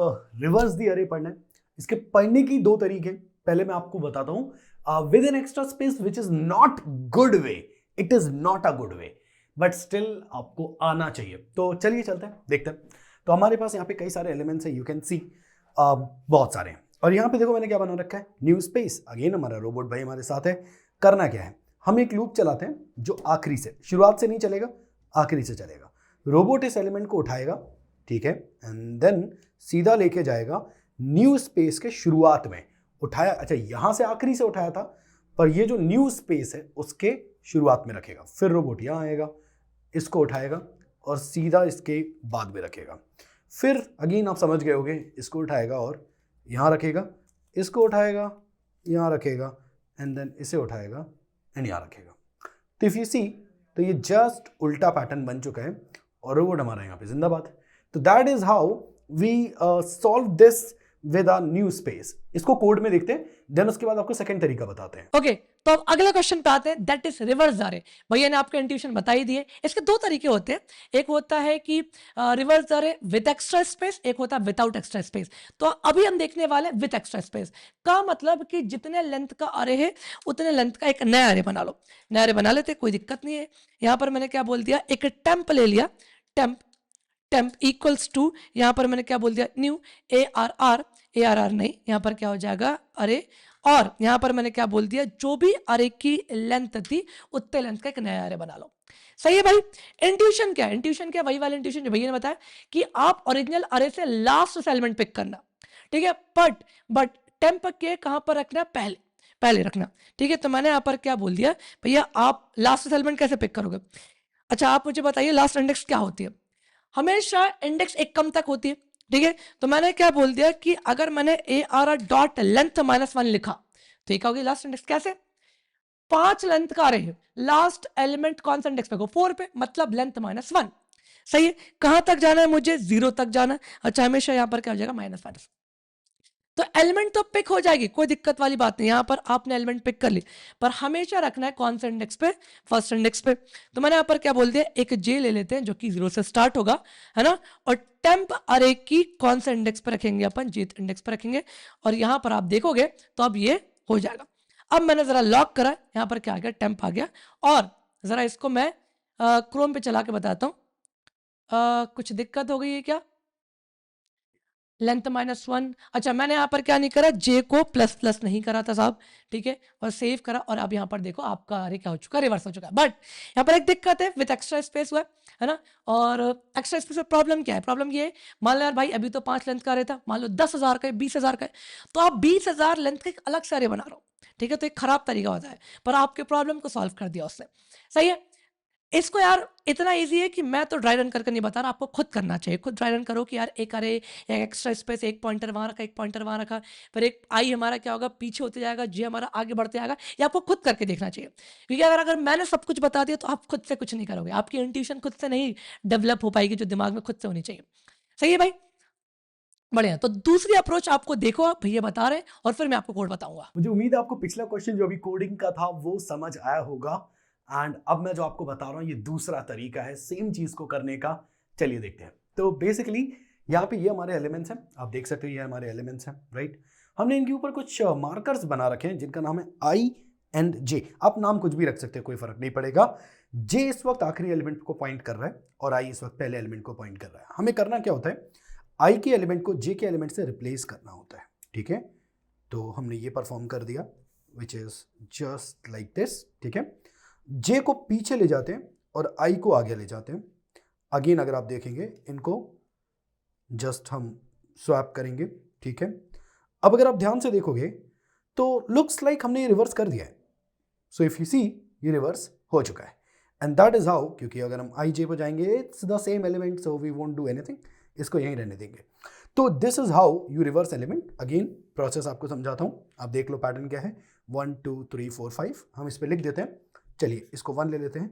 Speaker 1: रिवर्स दी अरे पढ़ना है। इसके पढ़ने की दो तरीके, पहले मैं आपको बताता हूं। With an extra space which is not good way, it is not a good way, but still आपको आना चाहिए। तो चलिए चलते हैं, देखते हैं। तो हमारे पास यहाँ पे कई सारे एलिमेंट्स हैं, यू कैन सी बहुत सारे हैं। और यहाँ पे देखो मैंने क्या बना रखा है, न्यू स्पेस। अगेन हमारा रोबोट भाई हमारे साथ है। करना क्या है, हम एक लूप चलाते हैं जो आखिरी से, शुरुआत से नहीं चलेगा, आखिरी से चलेगा। रोबोट इस एलिमेंट को उठाएगा, ठीक है, एंड देन सीधा लेके जाएगा न्यू स्पेस के शुरुआत में। उठाया, अच्छा यहां से आखिरी से उठाया था, पर ये जो न्यू स्पेस है उसके शुरुआत में रखेगा। फिर रोबोट यहां आएगा, इसको उठाएगा और सीधा इसके बाद में रखेगा। फिर अगेन आप समझ गए होगे, इसको उठाएगा और यहाँ रखेगा, इसको उठाएगा, यहाँ रखेगा, एंड देन इसे उठाएगा एंड यहाँ रखेगा। तो इफ यू सी, तो ये जस्ट उल्टा पैटर्न बन चुका है और रोबोट हमारा यहाँ पे जिंदाबाद। तो that is how we solve this with a new space. इसको कोड में देखते हैं, देन उसके बाद आपको सेकंड तरीका बताते हैं।
Speaker 2: ओके, तो अब अगला क्वेश्चन पे आते हैं, दैट इज रिवर्स अरे। भैया ने आपको इंट्यूशन बता ही दिए। इसके दो तरीके होते हैं, एक होता है कि रिवर्स अरे विद एक्स्ट्रा स्पेस, एक होता है विदाउट एक्स्ट्रा स्पेस। तो अभी हम देखने वाले विद एक्स्ट्रा स्पेस का मतलब कि जितने लेंथ का अरे है उतने लेंथ का एक नया अरे बना लो। नया अरे बना लेते, कोई दिक्कत नहीं है। यहां पर मैंने क्या बोल दिया, एक टेम्प ले लिया, टेम्प टेम्प इक्वल्स टू, यहां पर मैंने क्या बोल दिया, न्यू ए आर आर नहीं, यहां पर क्या हो जाएगा अरे, और यहां पर मैंने क्या बोल दिया, जो भी अरे की लेंथ थी उतने लेंथ का एक नया अरे बना लो। सही है भाई। इंट्यूशन क्या है, इंट्यूशन क्या, वही वाला इंट्यूशन जो भैया ने बताया कि आप ओरिजिनल अरे से लास्ट एलिमेंट पिक करना, ठीक है। बट टेम्प के कहां पर रखना, पहले पहले रखना, ठीक है। तो मैंने यहां पर क्या बोल दिया, भैया आप लास्ट एलिमेंट कैसे पिक करोगे। अच्छा आप मुझे बताइए लास्ट इंडेक्स क्या होती है, हमेशा इंडेक्स एक कम तक होती है, ठीक है। तो मैंने क्या बोल दिया कि अगर मैंने A R R dot length -1 लिखा तो ये क्या होगी लास्ट इंडेक्स, कैसे 5 लेंथ का अरे है, लास्ट एलिमेंट कौन सा इंडेक्स पे को 4 पे, मतलब लेंथ -1। सही है। कहां तक जाना है मुझे, 0 तक जाना है। अच्छा हमेशा यहां पर क्या हो जाएगा -, तो एलिमेंट तो पिक हो जाएगी, कोई दिक्कत वाली बात नहीं, यहां पर आपने एलिमेंट पिक कर ली, पर हमेशा रखना है कौन से इंडेक्स पे, फर्स्ट इंडेक्स पे। तो मैंने यहां पर क्या बोल दिया, एक जे ले लेते हैं जो कि 0 से स्टार्ट होगा, है ना, और टेम्प अरे की कौन से इंडेक्स पे रखेंगे, अपन जे इंडेक्स पे रखेंगे, और यहां पर आप देखोगे तो अब ये हो जाएगा। अब मैंने जरा लॉक करा, यहां पर क्या आ गया, टेम्प आ गया। और जरा इसको मैं क्रोम पे चला के बताता हूं, कुछ दिक्कत हो गई है क्या, लेंथ -1। अच्छा मैंने यहाँ पर क्या नहीं करा, जे को प्लस नहीं करा था साहब, ठीक है, और सेव करा, और अब यहाँ पर देखो आपका अरे क्या हो चुका है, रिवर्स हो चुका है। बट यहाँ पर एक दिक्कत है, विद एक्स्ट्रा स्पेस हुआ है ना, और एक्स्ट्रा स्पेस में प्रॉब्लम क्या है, प्रॉब्लम ये है, मान लो यार भाई अभी तो 5 लेंथ का अरे था, मान लो 10,000 का है, 20,000 का है, तो आप 20,000 लेंथ का एक अलग से अरे बना रहे हो, ठीक है, तो एक खराब तरीका होता है, पर आपके प्रॉब्लम को सॉल्व कर दिया उससे। सही है। इसको यार इतना इजी है कि मैं तो ड्राई रन करके नहीं बता रहा, आपको खुद करना चाहिए, खुद ड्राई रन करो कि यार एक अरे, एक एक्स्ट्रा स्पेस, एक पॉइंटर वहां रखा, एक पॉइंटर वहां रखा, फिर एक आई हमारा क्या होगा, पीछे होते जाएगा, जे हमारा आगे बढ़ते जाएगा, ये आपको खुद करके देखना चाहिए। क्योंकि अगर मैंने सब कुछ बता दिया तो आप खुद से कुछ नहीं करोगे, आपकी इंट्यूशन खुद से नहीं डेवलप हो पाएगी, जो दिमाग में खुद से होनी चाहिए। सही है भाई, बढ़िया। तो दूसरी अप्रोच आपको देखो, आप भैया बता रहे हैं, और फिर मैं आपको कोड बताऊंगा।
Speaker 1: मुझे उम्मीद है आपको पिछला क्वेश्चन जो अभी कोडिंग का था वो समझ आया होगा, एंड अब मैं जो आपको बता रहा हूँ ये दूसरा तरीका है सेम चीज को करने का। चलिए देखते हैं। तो बेसिकली यहाँ पे ये हमारे एलिमेंट्स हैं, आप देख सकते हो ये हमारे एलिमेंट्स हैं, राइट। हमने इनके ऊपर कुछ मार्कर्स बना रखे हैं जिनका नाम है आई एंड जे। आप नाम कुछ भी रख सकते हैं, कोई फर्क नहीं पड़ेगा। जे इस वक्त आखिरी एलिमेंट को पॉइंट कर रहा है और आई इस वक्त पहले एलिमेंट को पॉइंट कर रहा है। हमें करना क्या होता है, आई के एलिमेंट को जे के एलिमेंट से रिप्लेस करना होता है, ठीक है। तो हमने ये परफॉर्म कर दिया, which is just like this, ठीक है। जे को पीछे ले जाते हैं और आई को आगे ले जाते हैं। अगेन अगर आप देखेंगे इनको जस्ट हम स्वैप करेंगे, ठीक है। अब अगर आप ध्यान से देखोगे तो लुक्स लाइक हमने ये रिवर्स कर दिया है। सो इफ यू सी ये रिवर्स हो चुका है, एंड दैट इज हाउ, क्योंकि अगर हम आई जे पर जाएंगे it's the same element, so we won't do anything, इसको यहीं रहने देंगे। तो this is how you reverse element. Again process आपको समझाता हूं, आप देख लो पैटर्न क्या है, 1 2 3 4 5 हम इस पे लिख देते हैं। चलिए इसको 1 ले लेते हैं,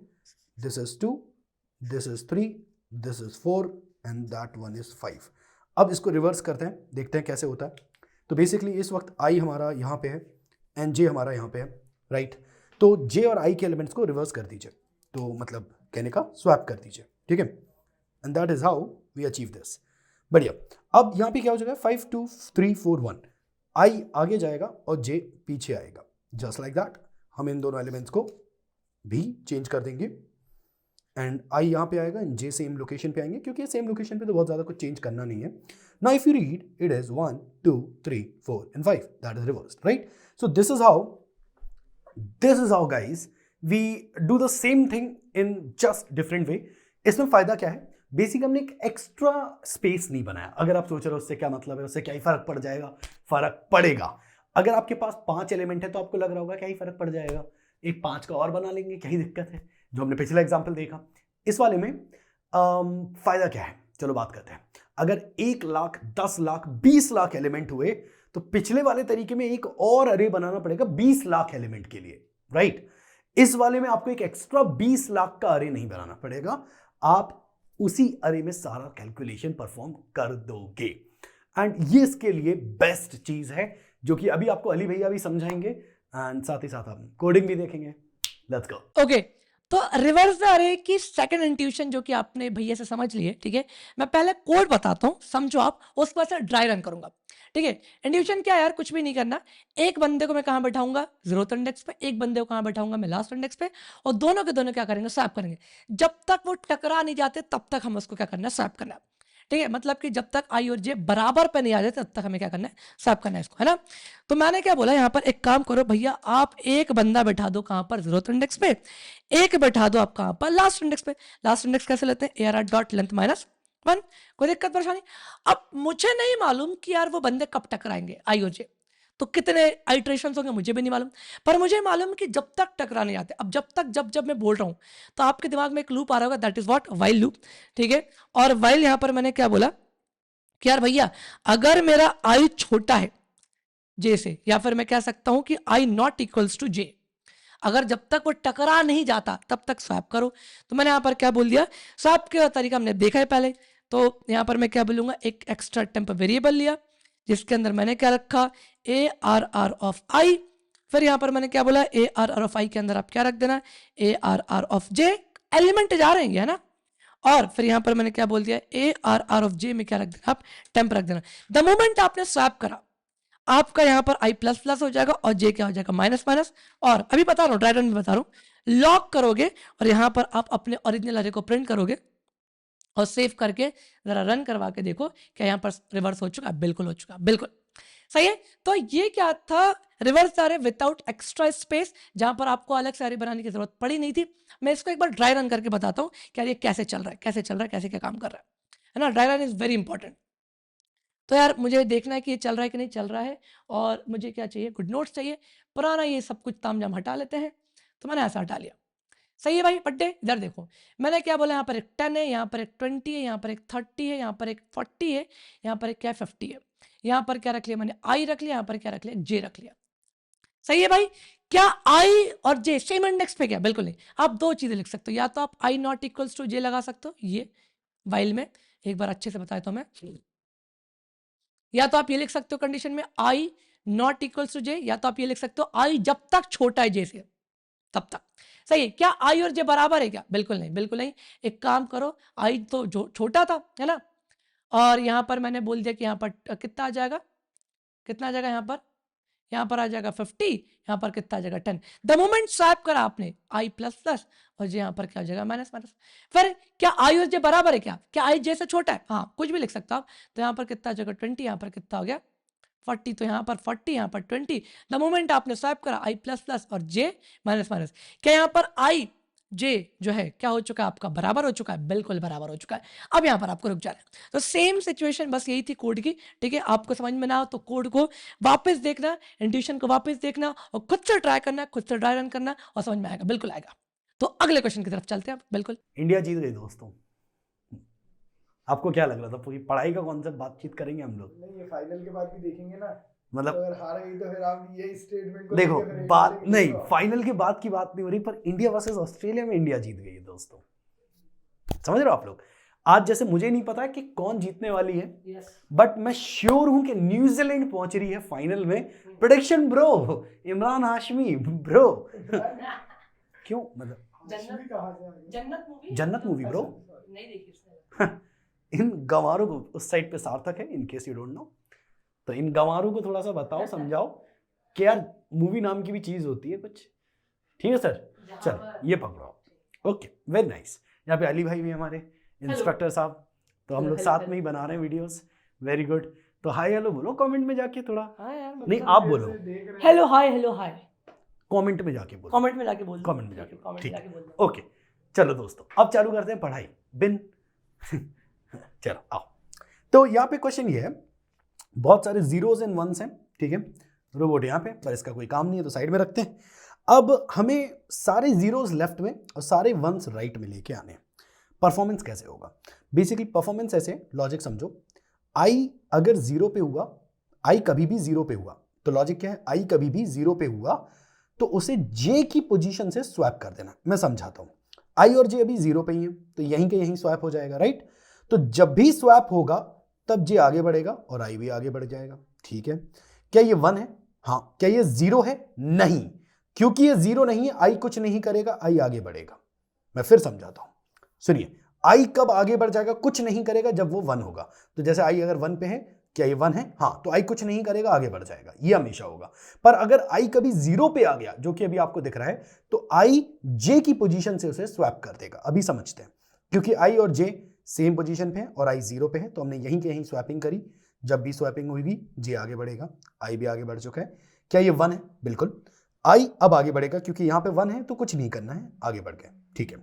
Speaker 1: this is 2, this is 3, this is 4 and that one is 5। अब इसको रिवर्स करते हैं, देखते हैं कैसे होता है। तो बेसिकली इस वक्त आई हमारा यहाँ पे है एंड जे हमारा यहाँ पे है, राइट। तो जे और आई के एलिमेंट्स को रिवर्स कर दीजिए, तो मतलब कहने का स्वैप कर दीजिए, ठीक है, and that is how we achieve this. बढ़िया। अब यहाँ पे क्या हो जाएगा, 5 2 3 4 1, आई आगे जाएगा और जे पीछे आएगा, जस्ट लाइक दैट। हम इन दोनों एलिमेंट्स को भी चेंज कर देंगे, एंड आई यहाँ पे आएगा एंड जे सेम लोकेशन पे आएंगे, क्योंकि सेम लोकेशन पे तो बहुत ज़्यादा कुछ चेंज करना नहीं है। Now if you read it is 1 2 3 4 and 5, that is reversed, right. So this is how guys we do the same thing in just different way. इसमें फायदा क्या है, बेसिक हमने एक एक्स्ट्रा स्पेस नहीं बनाया। अगर आप सोच रहे हो उससे क्या मतलब है, उससे क्या ही फर्क पड़ जाएगा, फर्क पड़ेगा। अगर आपके पास 5 एलिमेंट है तो आपको लग रहा होगा क्या ही फर्क पड़ जाएगा, एक 5 का और बना लेंगे, क्या ही दिक्कत है, जो हमने पिछला एग्जाम्पल देखा। इस वाले में फायदा क्या है, चलो बात करते हैं। अगर 1 लाख 10 लाख 20 लाख एलिमेंट हुए तो पिछले वाले तरीके में एक और अरे बनाना पड़ेगा 20 लाख एलिमेंट के लिए, राइट। इस वाले में आपको एक एक्स्ट्रा 20 लाख का अरे नहीं बनाना पड़ेगा, आप उसी अरे में सारा कैलकुलेशन परफॉर्म कर दोगे। एंड ये इसके लिए बेस्ट चीज है, जो कि अभी आपको अली भैया भी समझाएंगे, एंड साथ ही साथ हम कोडिंग भी देखेंगे। Let's go.
Speaker 2: ओके, तो रिवर्स द अरे की सेकंड इंट्यूशन जो कि आपने भैया से समझ लिए, ठीक है, मैं पहले कोड बताता हूँ, समझो आप, उसके बाद से ड्राई रन करूंगा, ठीक है। इंट्यूशन क्या है यार, कुछ भी नहीं करना, एक बंदे को मैं कहाँ बैठाऊंगा, 0th इंडेक्स पे, एक बंदे को कहाँ बैठाऊंगा मैं, लास्ट इंडेक्स पे, और दोनों के दोनों क्या करेंगे, स्वैप करेंगे। जब तक वो टकरा नहीं जाते तब तक हम उसको क्या करना है, स्वैप करना है, ठीक है। मतलब कि जब तक आई और जे बराबर पे नहीं आ जाते तब तक हमें क्या करना है, स्वैप करना है इसको, है ना। तो मैंने क्या बोला यहाँ पर, एक काम करो भैया, आप एक बंदा बैठा दो कहाँ पर, 0th इंडेक्स पे, एक बैठा दो आप कहाँ पर, लास्ट इंडेक्स पे। लास्ट इंडेक्स कैसे लेते हैं, ARR डॉट लेंथ -1, कोई दिक्कत परेशानी। अब मुझे नहीं मालूम कि यार वो बंदे कब टकराएंगे आई और जे, तो कितने आइट्रेशंस होंगे मुझे भी नहीं मालूम, पर मुझे मालूम कि जब तक टकरा नहीं आते, अब जब तक जब मैं बोल रहा हूँ तो आपके दिमाग में एक लूप आ रहा होगा, that is what, while loop, ठीक है। और वाइल यहाँ पर मैंने क्या बोला कि यार भैया अगर मेरा आई छोटा है जे से, या फिर मैं कह सकता हूं कि आई नॉट इक्वल्स टू जे, अगर जब तक वो टकरा नहीं जाता तब तक स्वैप करो। तो मैंने यहाँ पर क्या बोल दिया, स्वैप का तरीका हमने देखा है पहले, तो यहाँ पर मैं क्या बोलूंगा, एक एक्स्ट्रा टेम्प वेरिएबल लिया जिसके अंदर मैंने क्या रखा, ARR ऑफ आई, फिर यहाँ पर मैंने क्या बोला, ARR ऑफ आई के अंदर आप क्या रख देना, ARR ऑफ जे, एलिमेंट जा रहे हैं है ना, और फिर यहाँ पर मैंने क्या बोल दिया, ARR ऑफ जे में क्या रख देना, आप टेम्प रख देना। द मोमेंट आपने स्वैप करा, आपका यहाँ पर आई प्लस प्लस हो जाएगा और जे क्या हो जाएगा, माइनस माइनस। और अभी बता रहा हूँ, ड्राई रन में बता रहा हूँ, लॉक करोगे और यहाँ पर आप अपने ओरिजिनल अरे को प्रिंट करोगे और सेव करके जरा रन करवा के देखो क्या यहाँ पर रिवर्स हो चुका है, बिल्कुल हो चुका है, बिल्कुल सही है। तो ये क्या था, रिवर्स अरे विदाउट एक्स्ट्रा स्पेस, जहां पर आपको अलग से अरे बनाने की जरूरत पड़ी नहीं थी। मैं इसको एक बार ड्राई रन करके बताता हूँ क्या ये कैसे चल रहा है, कैसे चल रहा है, कैसे क्या काम कर रहा है ना। Dry run is very important. तो यार मुझे देखना है कि ये चल रहा है कि नहीं चल रहा है, और मुझे क्या चाहिए, गुड नोट्स चाहिए, पुराना ये सब कुछ तामझाम हटा लेते हैं। तो मैंने ऐसा हटा लिया, सही है भाई बड्डे। इधर देखो मैंने क्या बोला, यहाँ पर एक 10 है, यहाँ पर एक 20 है, यहाँ पर एक 30 है, यहाँ पर एक 40 है, यहाँ पर एक क्या 50 है, यहाँ पर क्या रख लिया मैंने, आई रख लिया, यहाँ पर क्या रख लिया, जे रख लिया, सही है भाई। क्या आई और जे सेम इंडेक्स पे, क्या बिल्कुल नहीं। आप दो चीजें लिख सकते हो, या तो आप आई नॉट इक्वल्स टू जे लगा सकते हो, ये वाइल में एक बार अच्छे से बताया तो मैं, या तो आप ये लिख सकते हो कंडीशन में आई नॉट इक्वल्स टू जे, या तो आप ये लिख सकते हो आई जब तक छोटा है जे से तब तक, सही है। क्या आई और जे बराबर है क्या, बिल्कुल नहीं, बिल्कुल नहीं। एक काम करो, आई तो जो छोटा था है ना, और यहाँ पर मैंने बोल दिया कि यहाँ पर कितना आ जाएगा, कितना आ जाएगा, यहाँ पर आ जाएगा 50, यहाँ पर कितना आ जाएगा 10। द मोमेंट स्वैप करा आपने आई प्लस प्लस, और जे यहाँ पर क्या हो जाएगा, माइनस माइनस। फिर क्या आई और जे बराबर है क्या आई जे से छोटा है, हाँ कुछ भी लिख सकते हो आप। तो यहाँ पर कितना आ जाएगा 20, यहाँ पर कितना हो गया 40, तो यहाँ पर 40, यहाँ पर 20। द मोमेंट आपने स्वैप करा आई प्लस प्लस और जे माइनस माइनस, क्या यहाँ पर आई जे जो है क्या हो चुका है आपका, बराबर हो चुका है, बिल्कुल बराबर हो चुका है। अब यहाँ पर आपको रुक जाना है। तो सेम सिचुएशन बस यही थी कोड की, ठीक है। आपको समझ में ना हो तो कोड को वापस देखना, इंट्यूशन को वापस देखना और खुद से ट्राई करना, खुद से ड्राई रन करना, और समझ में आएगा, बिल्कुल आएगा। तो अगले क्वेश्चन की तरफ चलते हैं, बिल्कुल।
Speaker 1: इंडिया जीत गई दोस्तों, आपको क्या लग रहा था, पूरी पढ़ाई का कॉन्सेप्ट बातचीत करेंगे हम लोग?
Speaker 3: नहीं, ये फाइनल के बाद भी देखेंगे ना,
Speaker 1: मतलब
Speaker 3: तो अगर हार गई तो फिर आप ये स्टेटमेंट को
Speaker 1: देखो,
Speaker 3: लेके फिर
Speaker 1: बात
Speaker 3: इंडिया
Speaker 1: नहीं,
Speaker 3: जीतेगा।
Speaker 1: फाइनल के बाद की बात नहीं हो रही, पर इंडिया वर्सेस ऑस्ट्रेलिया में इंडिया जीत गई है दोस्तों, समझ रहे हो आप लोग। आज जैसे मुझे नहीं पता कि कौन जीतने वाली है, बट मैं श्योर हूं कि न्यूजीलैंड पहुंच रही है फाइनल में। Prediction bro, Imran Hashmi bro. क्यों, मतलब
Speaker 3: हाशमी कहाँ से आ गया?
Speaker 2: जन्नत मूवी
Speaker 1: ब्रो,
Speaker 2: नहीं देखी उसने।
Speaker 1: इन गंवारों को, उस साइड पे सार्थक है, in case you don't know, तो इन गंवारों को थोड़ा सा बताओ, समझाओ कि यार मूवी नाम की भी चीज होती है कुछ, ठीक है सर। चल ये पकड़ो, ओके वेरी नाइस। यहाँ पे अली भाई भी हमारे इंस्ट्रक्टर साहब, तो हम लोग साथ में ही बना रहे हैं वीडियोस, वेरी गुड। तो हाय हेलो बोलो कमेंट में जाके थोड़ा,
Speaker 2: हाँ यार,
Speaker 1: नहीं आप बोलो,
Speaker 3: देख रहे हैं।
Speaker 2: Hello hi, hello hi,
Speaker 1: comment में जाके बोलो,
Speaker 2: कमेंट में जाके बोल दो,
Speaker 1: कमेंट में जाके,
Speaker 2: कमेंट में
Speaker 1: ठीक
Speaker 2: जाके
Speaker 1: है,
Speaker 2: बोल दो।
Speaker 1: ओके। चलो दोस्तों अब चालू करते हैं पढ़ाई बिन चलो आओ। तो यहाँ पे क्वेश्चन ये है, बहुत सारे जीरोस एंड वंस हैं, ठीक है। रोबोट यहाँ पे, पर इसका कोई काम नहीं है तो साइड में रखते हैं। अब हमें सारे जीरोस लेफ्ट में और सारे वंस राइट में लेके आने हैं। परफॉर्मेंस कैसे होगा, बेसिकली परफॉर्मेंस ऐसे, लॉजिक समझो। आई अगर जीरो पे हुआ, आई कभी भी जीरो पे हुआ, तो लॉजिक क्या है, आई कभी भी जीरो पे हुआ तो उसे जे की पोजीशन से स्वैप कर देना। मैं समझाता हूं, आई और जे अभी जीरो पे ही है तो यहीं के यहीं स्वैप हो जाएगा, राइट। तो जब भी स्वैप होगा तब जे आगे बढ़ेगा और आई भी आगे बढ़ जाएगा, ठीक है। क्या ये 1 है, हाँ, क्या ये 0 है? नहीं, क्योंकि ये 0 नहीं है, आई कुछ नहीं करेगा, आई आगे बढ़ेगा। मैं फिर समझाता हूं, सुनिए। आई कब आगे बढ़ जाएगा? कुछ नहीं करेगा जब वो 1 होगा। तो जैसे आई अगर 1 पे है, क्या ये 1 है? हाँ, तो आई कुछ नहीं करेगा, आगे बढ़ जाएगा, ये हमेशा होगा। पर अगर आई कभी 0 पे आ गया, जो कि अभी आपको दिख रहा है, तो आई जे की पोजीशन से उसे स्वैप कर देगा। अभी समझते हैं, क्योंकि आई और जे सेम पोजीशन पे है और आई 0 पे है, तो हमने यहीं कहीं स्वैपिंग करी। जब भी स्वैपिंग हुई, जे आगे बढ़ेगा, आई भी आगे बढ़ चुका है। क्या ये 1 है? बिल्कुल। आई अब आगे बढ़ेगा, क्योंकि यहां पे 1 है तो कुछ नहीं करना है, आगे बढ़ गए। ठीक है,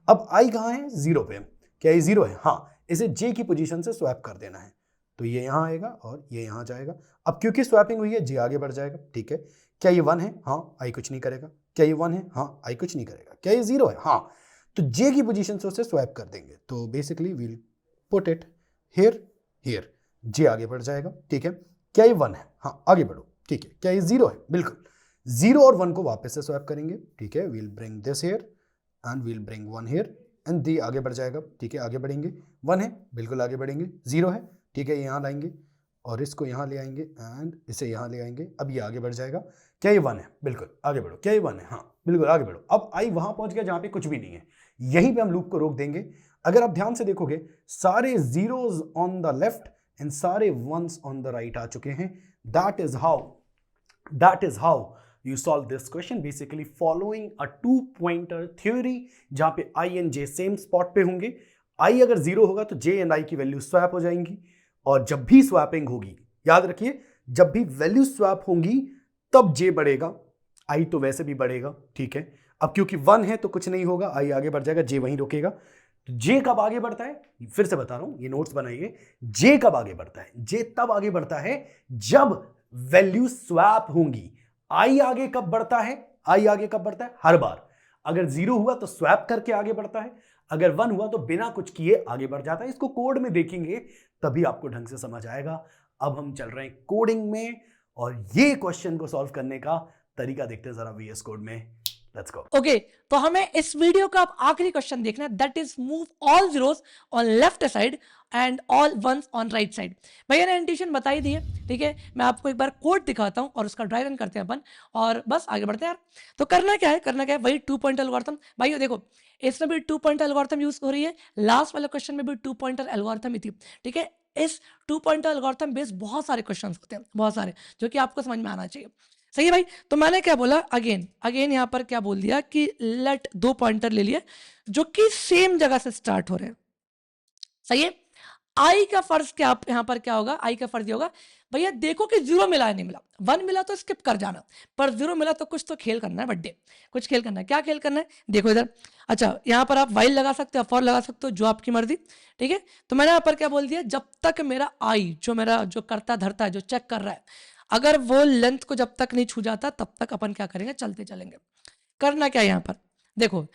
Speaker 1: अब आई कहां है? 0 पे। क्या ये 0 है? हाँ, इसे जे की पोजीशन से स्वैप कर देना है, तो ये यहां आएगा और ये यहां जाएगा। अब क्योंकि स्वैपिंग हुई है, जे आगे बढ़ जाएगा। ठीक है, क्या ये 1 है? हाँ, आई कुछ नहीं करेगा। क्या ये 1 है? हाँ, आई कुछ नहीं करेगा। क्या ये 0 है? हाँ, तो जे की पोजीशन से उसे स्वैप कर देंगे। तो basically we'll put it here, here, j आगे बढ़ जाएगा। ठीक है, क्या ये 1 है? हाँ, आगे बढ़ो। ठीक है, क्या ये 0 है? बिल्कुल। 0 और 1 को वापस से स्वैप करेंगे। ठीक है, we'll bring this here and we'll bring 1 here and दी आगे बढ़ जाएगा। ठीक है, आगे बढ़ेंगे। 1 है, बिल्कुल आगे बढ़ेंगे। 0 है, ठीक है, यहाँ लाएंगे और इसको यहाँ ले आएंगे एंड इसे यहाँ ले आएंगे। अब ये आगे बढ़ जाएगा। क्या ये 1 है? बिल्कुल आगे बढ़ो। क्या ये 1 है? हाँ, बिल्कुल आगे बढ़ो। अब आई वहां पहुंच गया जहां पे कुछ भी नहीं है, यहीं पे हम लूप को रोक देंगे। अगर आप ध्यान से देखोगे, सारे zeros on the left and सारे वंस ऑन द राइट आ चुके हैं। That is how you solve this question, basically following a two pointer theory, जहां पे i and j same spot पे होंगे। i अगर 0 होगा तो j and i की वैल्यू स्वैप हो जाएंगी, और जब भी स्वैपिंग होगी, याद रखिए, जब भी वैल्यू स्वैप होंगी तब j बढ़ेगा, i तो वैसे भी बढ़ेगा। ठीक है, अब क्योंकि 1 है तो कुछ नहीं होगा, i आगे बढ़ जाएगा, j वहीं रुकेगा। तो j कब आगे बढ़ता है? फिर से बता रहा हूं, ये नोट्स बनाइए। j कब आगे बढ़ता है? j तब आगे बढ़ता है जब वैल्यू स्वैप होंगी। आई आगे कब बढ़ता है? आई आगे कब बढ़ता है? हर बार। अगर 0 हुआ तो स्वैप करके आगे बढ़ता है, अगर 1 हुआ तो बिना कुछ किए आगे बढ़ जाता है। इसको कोड में देखेंगे तभी आपको ढंग से समझ आएगा। अब हम चल रहे हैं कोडिंग में, और ये क्वेश्चन को सॉल्व करने का तरीका देखते हैं जरा VS कोड में। Let's go.
Speaker 2: ओके, तो हमें इस वीडियो का अब आखिरी क्वेश्चन देखना है, that is move all zeros on left side and all ones on right side. भैया ने इंट्यूशन बता ही दी है। ठीक है, मैं आपको एक बार कोड दिखाता हूं और उसका ड्राई रन करते हैं अपन, और बस आगे बढ़ते हैं यार। तो करना क्या है? वही 2 पॉइंट एल्गोरिथम। भाइयों देखो, इसमें भी 2 पॉइंट एल्गोरिथम यूज हो रही है, लास्ट वाले क्वेश्चन में भी 2 पॉइंटर एल्गोरिथम ही थी। ठीक है, इस 2 पॉइंटर एल्गोरिथम बेस्ड बहुत सारे क्वेश्चन होते हैं, बहुत सारे, जो कि आपको समझ में आना चाहिए। सही है भाई। तो मैंने क्या बोला, अगेन यहाँ पर क्या बोल दिया कि लेट 2 पॉइंटर ले लिए जो कि सेम जगह से स्टार्ट हो रहे हैं। सही है। आई का फर्ज क्या यहाँ पर क्या होगा? आई का फर्ज ये होगा, भैया देखो कि 0 मिला है, नहीं मिला। 1 मिला तो स्किप कर जाना, पर 0 मिला तो कुछ तो खेल करना है, बड्डे कुछ खेल करना है। क्या खेल करना है? देखो इधर। अच्छा, यहाँ पर आप वाइल लगा सकते हो, फॉर लगा सकते हो, जो आपकी मर्जी। ठीक है, तो मैंने यहाँ पर क्या बोल दिया, जब तक मेरा आई जो करता धरता है, जो चेक कर रहा है, अगर वो लेंथ को जब तक नहीं छू जाता तब तक अपन क्या करेंगे? चलते चलेंगे। करना क्या यहाँ पर? देखो,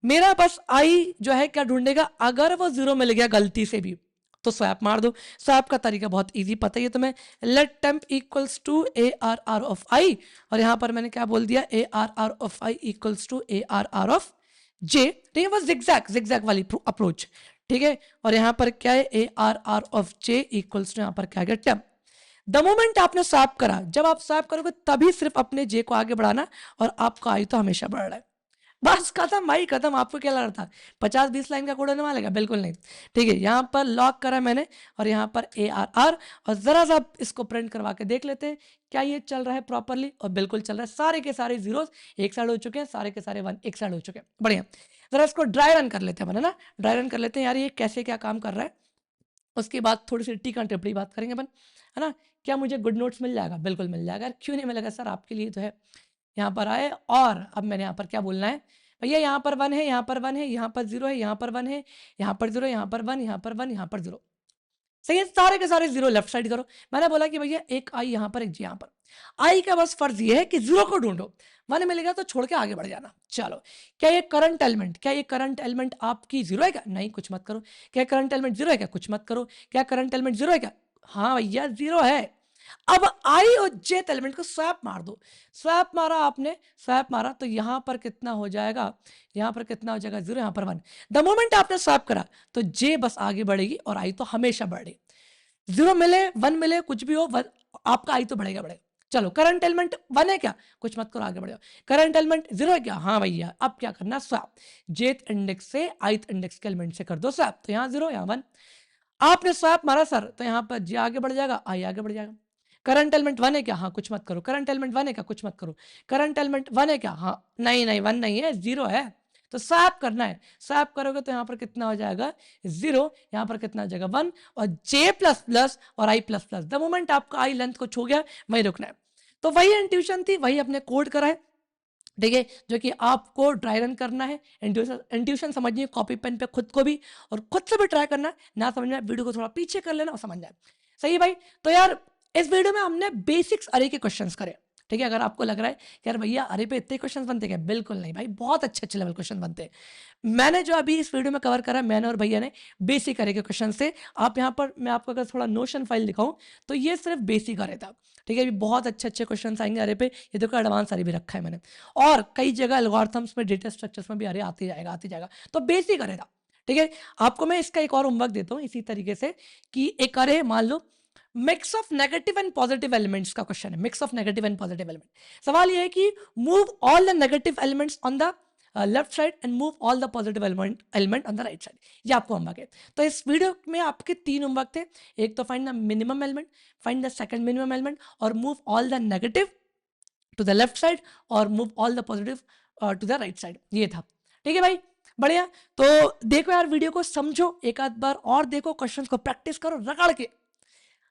Speaker 2: मेरा बस आई जो है क्या ढूंढेगा, अगर वो 0 मिल गया गलती से भी तो स्वैप मार दो। स्वैप का तरीका बहुत इजी पता ही है तुम्हें, let temp equals to ARR of i, और यहाँ पर मैंने क्या बोल दिया, ARR of I equals to ARR of j. ठीक है, बस जिगजैग वाली अप्रोच। ठीक है, और यहाँ पर क्या है, ARR of J equals to, यहाँ पर क्या है, टेम्प। द मोमेंट आपने स्वैप करा, जब आप स्वैप करोगे तभी सिर्फ अपने जे को आगे बढ़ाना, और आपका आई तो हमेशा बढ़ रहा है। बस खत्म भाई, खत्म। आपको क्या लग रहा था 50-20 लाइन का कोड होने वाला? बिल्कुल नहीं। ठीक है, यहाँ पर लॉक करा मैंने, और यहाँ पर ARR, और जरा सा इसको प्रिंट करवा के देख लेते हैं क्या ये चल रहा है प्रॉपरली। और बिल्कुल चल रहा है, सारे के सारे जीरोस एक साइड हो चुके हैं, सारे के सारे 1 एक साइड हो चुके हैं। बढ़िया। जरा इसको ड्राई रन कर लेते हैं अपन, है ना? ड्राई रन कर लेते हैं यार, ये कैसे क्या काम कर रहा है। उसके बाद थोड़ी सी टीका टिप्पणी बात करेंगे अपन, है ना? क्या मुझे गुड नोट्स मिल जाएगा? बिल्कुल मिल जाएगा। क्यों नहीं मिलेगा सर? आपके लिए तो है। यहाँ पर आए, और अब मैंने यहाँ पर क्या बोलना है, भैया यहाँ पर 1 है, यहाँ पर 1 है, यहाँ पर 0 है, यहाँ पर 1 है, यहाँ पर 0, यहाँ पर 1, यहाँ पर 1, यहाँ पर 0। सही है, सारे के सारे 0 लेफ्ट साइड करो। मैंने बोला कि भैया एक आई यहाँ पर, एक जी यहाँ पर। आई का बस फर्ज ये है कि 0 को ढूंढो, 1 मिलेगा तो छोड़ के आगे बढ़ जाना। चलो, क्या ये करंट एलिमेंट आपकी 0 है क्या? नहीं, कुछ मत करो। क्या करंट एलिमेंट 0 है क्या? कुछ मत करो। क्या करंट एलिमेंट 0 है क्या? हाँ भैया 0 है। अब आई और जेथ एलिमेंट को स्वैप मार दो। स्वैप मारा आपने, स्वैप मारा तो यहां पर कितना हो जाएगा, यहां पर कितना हो जाएगा 0, यहां पर 1। द मोमेंट आपने स्वैप करा तो जे बस आगे बढ़ेगी और आई तो हमेशा बढ़ेगी। 0 मिले 1 मिले कुछ भी हो, आपका आई तो बढ़ेगा। चलो करंट एलिमेंट 1 है क्या, कुछ मत करो, आगे बढ़ जाओ। करंट एलिमेंट 0 है क्या, हाँ भैया, अब क्या करना, स्वैप, जेथ इंडेक्स से ith इंडेक्स के एलिमेंट से कर दो स्वैप, तो यहाँ 0 यहाँ 1। आपने स्वैप मारा सर, तो यहाँ पर जे आगे बढ़ जाएगा, आई आगे बढ़ जाएगा। करंट एलिमेंट 1 है क्या, हाँ कुछ मत करो। करंट एलिमेंट 1 है क्या, कुछ मत करो। करंट एलिमेंट 1 है क्या, हाँ नहीं नहीं 1 नहीं है, 0 है, तो स्वैप करना है। स्वैप करोगे तो यहाँ पर कितना हो जाएगा 0, यहाँ पर कितना हो जाएगा 1, और जे प्लस प्लस और आई प्लस प्लस, द मोमेंट आपका आई लेंथ को छू गया वहीं रुकना है। तो वही इंट्यूशन थी, वही अपने कोड करा है, ठीक है, जो कि आपको ड्राई रन करना है। इंट्यूशन समझिए कॉपी पेन पे खुद को भी, और खुद से भी ट्राई करना है, ना समझ में आए वीडियो को थोड़ा पीछे कर लेना और समझ जाए। सही है भाई। तो यार इस वीडियो में हमने बेसिक्स अरे के क्वेश्चंस करे, ठीक है। अगर आपको लग रहा है कि यार भैया अरे पे इतने क्वेश्चंस बनते क्या, बिल्कुल नहीं भाई, बहुत अच्छे अच्छे लेवल क्वेश्चन बनते हैं। मैंने जो अभी इस वीडियो में कवर करा, मैंने और भैया ने बेसिक अरे के क्वेश्चन से, आप यहाँ पर मैं आपको अगर थोड़ा नोशन फाइल दिखाऊं तो ये सिर्फ बेसिक अरे था, ठीक है। अभी बहुत अच्छे अच्छे क्वेश्चन आएंगे अरे पे, ये देखो एडवांस अरे भी रखा है मैंने, और कई जगह एल्गोरिथम्स में, डेटा स्ट्रक्चर्स में भी अरे आते जाएगा, तो बेसिक अरे था, ठीक है। आपको मैं इसका एक और होमवर्क देता हूँ इसी तरीके से, कि एक अरे मान लो mix of negative and positive elements का क्वेश्चन है, mix of negative and positive element. सवाल ये है कि move all the negative elements on the left side and move all the positive element on the right side, ये आपको homework है। तो इस वीडियो में आपके 3 होमवर्क थे, एक तो find the minimum element, find the second minimum element, और move all the negative to the left side, और move all the positive to the right side, ये था, ठीक है भाई, बढ़िया। तो देखो यार वीडियो को समझो एक आध बार, और देखो क्वेश्चंस को प्रैक्टिस करो रगड़ के,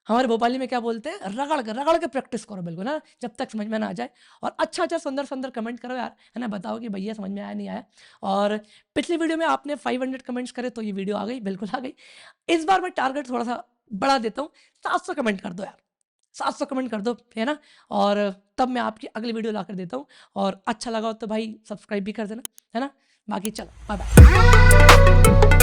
Speaker 2: हमारे भोपाली में क्या बोलते हैं, रगड़ के प्रैक्टिस करो बिल्कुल ना, जब तक समझ में ना आ जाए। और अच्छा अच्छा सुंदर सुंदर कमेंट करो यार, है ना, बताओ कि भैया समझ में आया नहीं आया। और पिछली वीडियो में आपने 500 कमेंट्स करे तो ये वीडियो आ गई, बिल्कुल आ गई। इस बार मैं टारगेट थोड़ा सा बढ़ा देता हूँ, 700 कमेंट कर दो यार, 700 कमेंट कर दो, है ना। और तब मैं आपकी अगली वीडियो ला कर देता हूँ, और अच्छा लगा हो तो भाई सब्सक्राइब भी कर देना, है ना। बाकी चलो बाय बाय।